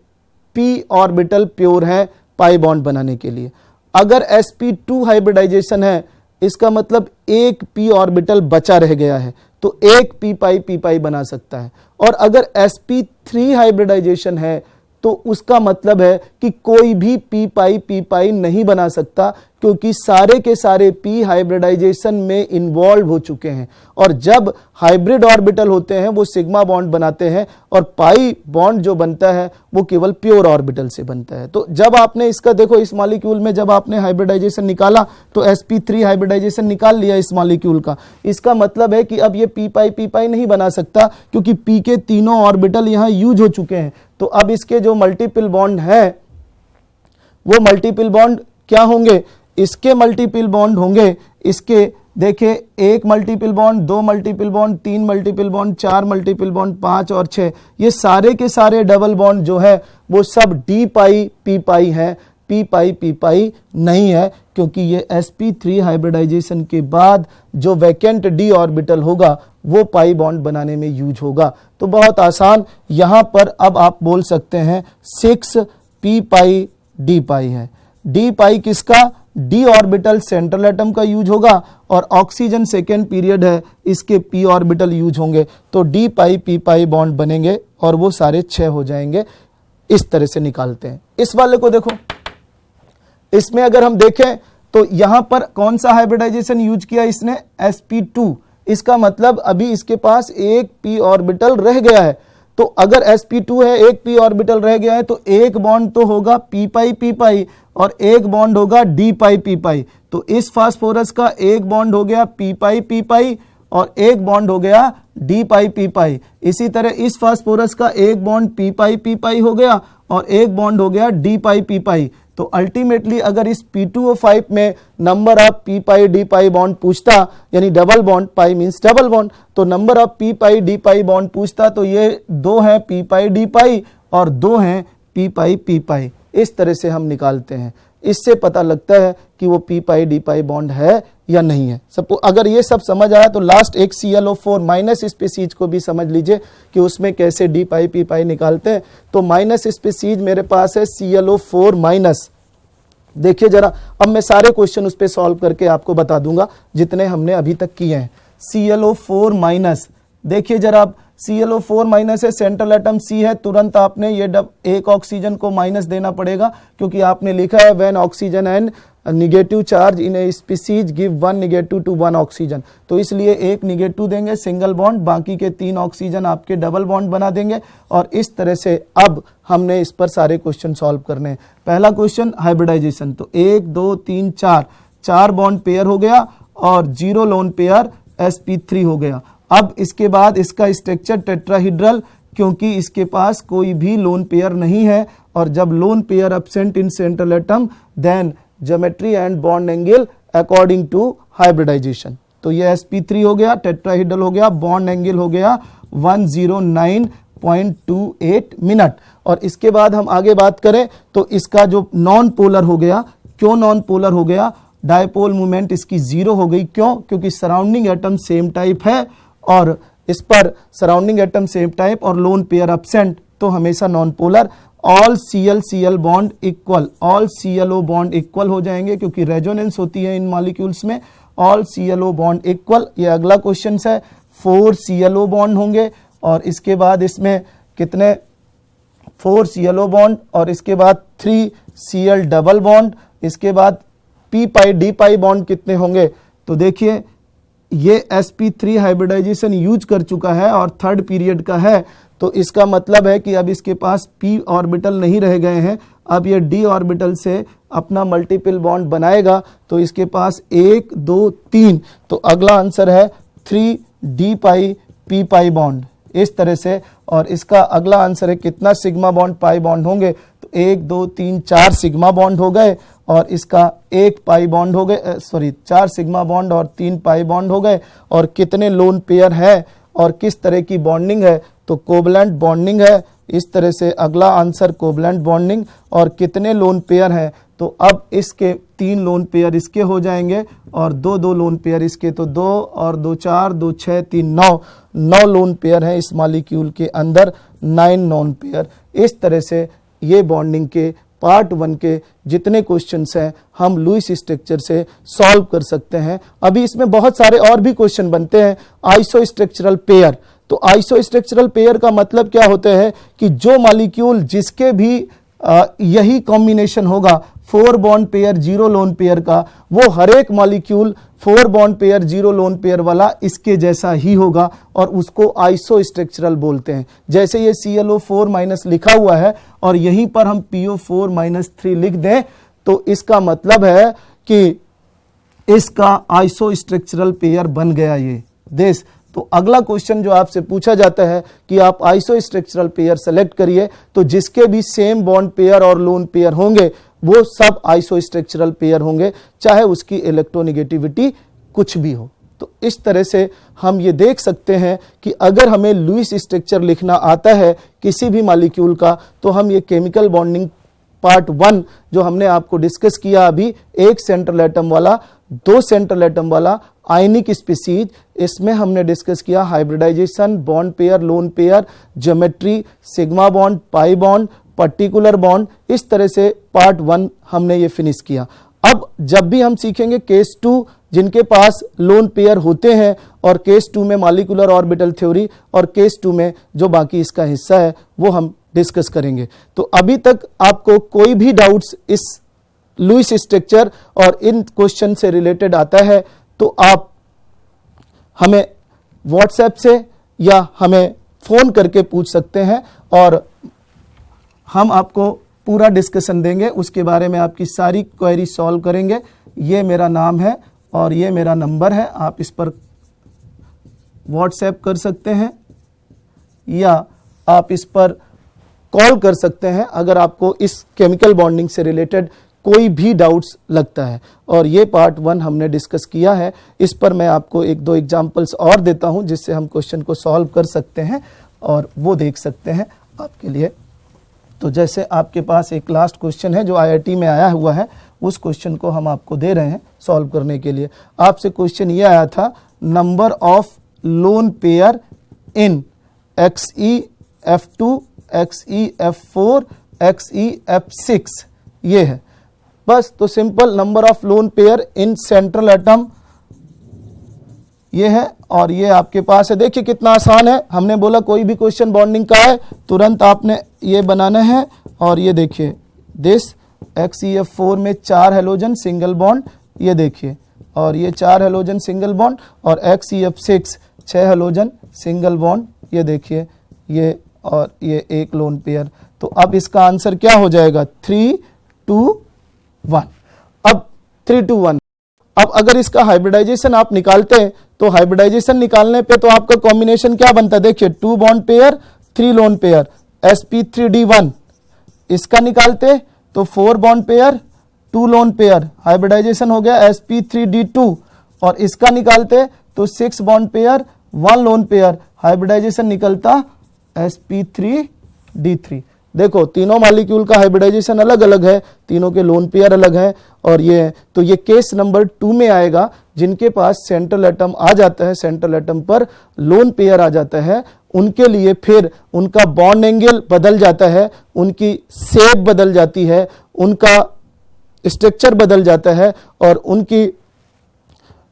p ऑर्बिटल प्योर है पाई बॉन्ड बनाने के लिए। अगर sp2 हाइब्रिडाइजेशन है, इसका मतलब 1 p ऑर्बिटल बचा रह गया है, तो 1 p पाई बना सकता है। और अगर sp3 हाइब्रिडाइजेशन है, तो उसका मतलब है कि कोई भी p पाई नहीं बना सकता, क्योंकि सारे के सारे p हाइब्रिडाइजेशन में इन्वॉल्व हो चुके हैं। और जब हाइब्रिड ऑर्बिटल होते हैं वो सिग्मा बॉन्ड बनाते हैं, और पाई बॉन्ड जो बनता है वो केवल प्योर ऑर्बिटल से बनता है। तो जब आपने इसका देखो, इस मॉलिक्यूल में जब आपने हाइब्रिडाइजेशन निकाला तो sp3 हाइब्रिडाइजेशन निकाल लिया इस मॉलिक्यूल का। इसका मतलब है कि अब ये p पाई नहीं बना सकता, क्योंकि p के तीनों ऑर्बिटल यहां यूज हो चुके हैं। तो अब इसके जो मल्टीपल बॉन्ड है वो मल्टीपल बॉन्ड क्या होंगे? इसके मल्टीपल बॉन्ड होंगे, इसके देखिए 1 multiple bond, 2 multiple bond, 3 multiple bond, 4 multiple bond, 5 और 6, ये सारे के सारे डबल बॉन्ड जो है वो सब डी पाई पी पाई है, पी पाई नहीं है, क्योंकि ये sp3 हाइब्रिडाइजेशन के बाद जो वैकेंट डी ऑर्बिटल होगा वो पाई बॉन्ड बनाने में यूज होगा। तो बहुत आसान, यहां पर अब आप बोल सकते हैं 6 p पाई डी पाई है। डी पाई किसका? डी ऑर्बिटल सेंट्रल एटम का यूज होगा, और ऑक्सीजन सेकेंड पीरियड है, इसके p ऑर्बिटल यूज होंगे। तो डी पाई पी पाई बॉन्ड बनेंगे और वो सारे 6 हो जाएंगे। इस तरह से निकालते हैं। इस वाले को देखो, इसमें अगर हम देखें तो यहां पर कौन सा हाइब्रिडाइजेशन यूज किया इसने? sp2। इसका मतलब अभी इसके पास 1 p ऑर्बिटल रह गया है। तो अगर sp2 है, 1 p ऑर्बिटल रह गया है, तो एक बॉन्ड तो होगा p पाई और एक बॉन्ड होगा d पाई। तो इस फास्फोरस का एक बॉन्ड हो गया p पाई और एक बॉन्ड हो गया d पाई। इसी तरह इस फास्फोरस का एक बॉन्ड p पाई हो गया और एक बॉन्ड हो गया d पाई। तो अल्टीमेटली अगर इस P2O5 में number of p pi D pi bond पूछता, यानी डबल बॉन्ड, पाई मींस डबल बॉन्ड, तो number of p pi D pi bond पूछता, तो ये 2 हैं p पाई डी पाई और 2 हैं p पाई। इस तरह से हम निकालते हैं। इससे पता लगता है कि वो p पाई डी पाई बॉन्ड है या नहीं है। अगर ये सब समझ आया तो लास्ट एक ClO4 माइनस स्पीसीज को भी समझ लीजिए कि उसमें कैसे डी पाई पी पाई निकालते हैं। तो माइनस स्पीसीज मेरे पास है ClO4 माइनस। देखिए जरा, अब मैं सारे क्वेश्चन उस पर सॉल्व करके आपको बता दूंगा जितने हमने अभी तक किए हैं। ClO4 माइनस, देखिए जरा, आप ClO4 माइनस है, सेंट्रल एटम C है, तुरंत आपने ये एक ऑक्सीजन को माइनस देना पड़ेगा, क्योंकि आपने लिखा है when oxygen and negative charge in a species give 1 negative to 1 oxygen, तो इसलिए एक निगेटिव देंगे सिंगल बॉन्ड, बाकी के 3 ऑक्सीजन आपके डबल बॉन्ड बना देंगे। और इस तरह से अब हमने इस पर सारे क्वेश्चन सॉल्व करने हैं। पहला क्वेश्चन हाइब्रिडाइजेशन, तो 1 2 3 4 बॉन्ड पेयर हो गया और 0 लोन पेयर sp3 हो गया। अब इसके बाद इसका स्ट्रक्चर टेट्राहीड्रल, क्योंकि इसके पास कोई भी लोन पेयर नहीं है, और जब lone pair absent in central atom then geometry and bond angle according to hybridization. तो ये sp3 हो गया, टेट्राहीड्रल हो गया, बॉन्ड एंगल हो गया 109.28 मिनट। और इसके बाद हम आगे बात करें तो इसका जो नॉन पोलर हो गया, क्यों नॉन पोलर हो गया? डायपोल मूवमेंट इसकी 0 हो गई। क्यों? क्योंकि सराउंडिंग एटम सेम टाइप है और इस पर सराउंडिंग एटम सेम टाइप और लोन पेयर एब्सेंट, तो हमेशा non polar. All Cl bond equal, all ClO bond equal हो जाएंगे, क्योंकि रेजोनेंस होती है इन मॉलिक्यूल्स में। ऑल ClO बॉन्ड इक्वल, ये अगला क्वेश्चन है। 4 ClO बॉन्ड होंगे और इसके बाद इसमें कितने? 4 ClO बॉन्ड और इसके बाद 3 Cl डबल बॉन्ड, इसके बाद p पाई डी पाई बॉन्ड कितने होंगे? तो देखिए ये sp3 हाइब्रिडाइजेशन यूज कर चुका है और थर्ड पीरियड का है, तो इसका मतलब है कि अब इसके पास p ऑर्बिटल नहीं रह गए हैं। अब ये d ऑर्बिटल से अपना मल्टीपल बॉन्ड बनाएगा, तो इसके पास 1 2 3, तो अगला आंसर है 3 डी पाई पी पाई बॉन्ड, इस तरह से। और इसका अगला आंसर है कितना सिग्मा बॉन्ड पाई बॉन्ड होंगे, तो 1 2 3 4 सिग्मा बॉन्ड हो गए, और इसका 1 पाई बॉन्ड हो गए, 4 सिग्मा बॉन्ड और 3 पाई बॉन्ड हो गए। और कितने लोन पेयर है और किस तरह की बॉन्डिंग है, तो कोवलेंट बॉन्डिंग है। इस तरह से अगला आंसर कोवलेंट बॉन्डिंग। और कितने लोन पेयर हैं, तो अब इसके 3 लोन पेयर इसके हो जाएंगे और 2 लोन पेयर इसके, तो 2 और 2 4, 2 6 3 9 लोन पेयर हैं इस मॉलिक्यूल के अंदर, 9 नॉन पेयर। इस तरह से ये बॉन्डिंग के पार्ट 1 के जितने क्वेश्चंस हैं हम लुईस स्ट्रक्चर से सॉल्व कर सकते हैं। अभी इसमें बहुत सारे और भी क्वेश्चन बनते हैं। आइसोस्ट्रक्चरल पेयर, तो आइसोस्ट्रक्चरल पेयर का मतलब क्या होता है कि जो मॉलिक्यूल जिसके भी यही कॉम्बिनेशन होगा 4 बॉन्ड पेयर 0 लोन पेयर का, वो हर एक molecule 4 bond pair 0 lone pair वाला इसके जैसा ही होगा और उसको आइसोस्ट्रक्चरल बोलते हैं। जैसे ये ClO4- लिखा हुआ है और यहीं पर हम PO4-3 लिख दें, तो इसका मतलब है कि इसका आइसोस्ट्रक्चरल पेयर बन गया ये देश। तो अगला क्वेश्चन जो आपसे पूछा जाता है कि आप आइसोस्ट्रक्चरल पेयर सेलेक्ट करिए, तो जिसके भी सेम बॉन्ड पेयर और लोन पेयर होंगे वो सब आइसोस्ट्रक्चरल पेयर होंगे, चाहे उसकी इलेक्ट्रोनेगेटिविटी कुछ भी हो। तो इस तरह से हम ये देख सकते हैं कि अगर हमें लुईस स्ट्रक्चर लिखना आता है किसी भी मॉलिक्यूल का, तो हम ये केमिकल बॉन्डिंग पार्ट 1 जो हमने आपको डिस्कस किया अभी, 1 सेंट्रल एटम वाला, 2 सेंट्रल एटम वाला, आयनिक स्पीसीज, इसमें हमने डिस्कस किया hybridization, bond pair, lone pair, geometry, sigma bond, pi bond, particular bond. इस तरह से पार्ट 1 हमने ये फिनिश किया। अब जब भी हम सीखेंगे केस 2, जिनके पास लोन पेयर होते हैं, और केस 2 में मॉलिक्यूलर ऑर्बिटल थ्योरी, और केस 2 में जो बाकी इसका हिस्सा है वो हम डिस्कस करेंगे। तो अभी तक आपको कोई भी डाउट्स इस लुईस स्ट्रक्चर और इन क्वेश्चन से रिलेटेड आता है, तो आप हमें व्हाट्सएप से या हमें फोन करके पूछ सकते हैं और हम आपको पूरा डिस्कशन देंगे, उसके बारे में आपकी सारी क्वेरी सॉल्व करेंगे। ये मेरा नाम है और ये मेरा नंबर है, आप इस पर व्हाट्सएप कर सकते हैं या आप इस पर कॉल कर सकते हैं अगर आपको इस केमिकल बॉन्डिंग से रिलेटेड कोई भी डाउट्स लगता है। और ये पार्ट 1 हमने डिस्कस किया है, इस पर मैं आपको 1-2 एग्जांपल्स और देता हूं जिससे हम क्वेश्चन को सॉल्व कर सकते हैं और वो देख सकते हैं आपके लिए। तो जैसे आपके पास एक लास्ट क्वेश्चन है जो IIT में आया हुआ है, उस क्वेश्चन को हम आपको दे रहे हैं सॉल्व करने के लिए। आपसे क्वेश्चन ये आया था, number of lone pair in XeF2, XeF4, XeF6 ये है बस। तो simple number of lone pair in central atom ये है और ये आपके पास है। देखिए कितना आसान है, हमने बोला कोई भी क्वेश्चन बॉन्डिंग का है तुरंत आपने ये बनाना है। और ये देखिए दिस XeF4 में 4 हेलोजन सिंगल बॉन्ड, ये देखिए, और ये 4 हेलोजन सिंगल बॉन्ड, और XeF6 6 हेलोजन सिंगल बॉन्ड, ये देखिए, ये और ये 1 लोन पेयर। तो अब इसका आंसर क्या हो जाएगा, 3 2 1। अब 3 2 1। अब अगर इसका हाइब्रिडाइजेशन आप निकालते हैं तो हाइब्रिडाइजेशन निकालने पे तो आपका कॉम्बिनेशन क्या बनता है, देखिए 2 bond pair 3 lone pair, sp3d1। इसका निकालते तो 4 bond pair 2 lone pair, hybridization हो गया sp3d2। और इसका निकालते तो 6 bond pair 1 lone pair, hybridization निकलता sp3d3। देखो तीनों मॉलिक्यूल का हाइब्रिडाइजेशन अलग अलग है, तीनों के लोन पेयर अलग हैं। और ये तो ये केस नंबर 2 में आएगा, जिनके पास सेंट्रल एटम आ जाता है, सेंट्रल एटम पर लोन पेयर आ जाता है, उनके लिए फिर उनका बॉन्ड एंगल बदल जाता है, उनकी शेप बदल जाती है, उनका स्ट्रक्चर बदल जाता है और उनकी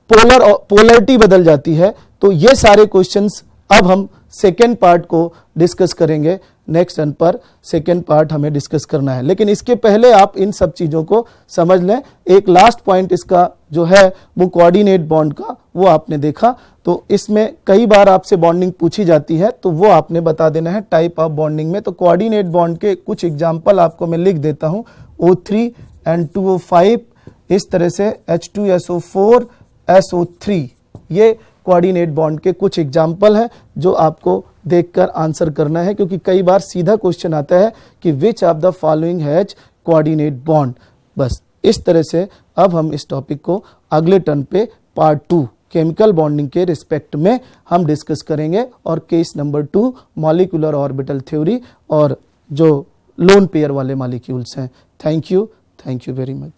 पोलरिटी बदल जाती है। तो ये सारे क्वेश्चंस अब हम सेकेंड पार्ट को डिस्कस करेंगे, नेक्स्ट टर्न पर सेकेंड पार्ट हमें डिस्कस करना है। लेकिन इसके पहले आप इन सब चीजों को समझ लें। एक लास्ट पॉइंट इसका जो है वो कोऑर्डिनेट बॉन्ड का, वो आपने देखा, तो इसमें कई बार आपसे बॉन्डिंग पूछी जाती है, तो वो आपने बता देना है टाइप ऑफ बॉन्डिंग में। तो कोऑर्डिनेट बॉन्ड के कुछ एग्जाम्पल आपको मैं लिख देता हूं, O3 N2O5, इस तरह से H2SO4 SO3, ये कोऑर्डिनेट बॉन्ड के कुछ एग्जाम्पल हैं जो आपको देखकर आंसर करना है, क्योंकि कई बार सीधा क्वेश्चन आता है कि which of the following has coordinate bond. बस इस तरह से अब हम इस टॉपिक को अगले टर्न पे पार्ट 2 केमिकल बॉन्डिंग के रिस्पेक्ट में हम डिस्कस करेंगे, और case number 2 molecular orbital theory और जो लोन पेयर वाले मॉलिक्यूल्स हैं। Thank you very much.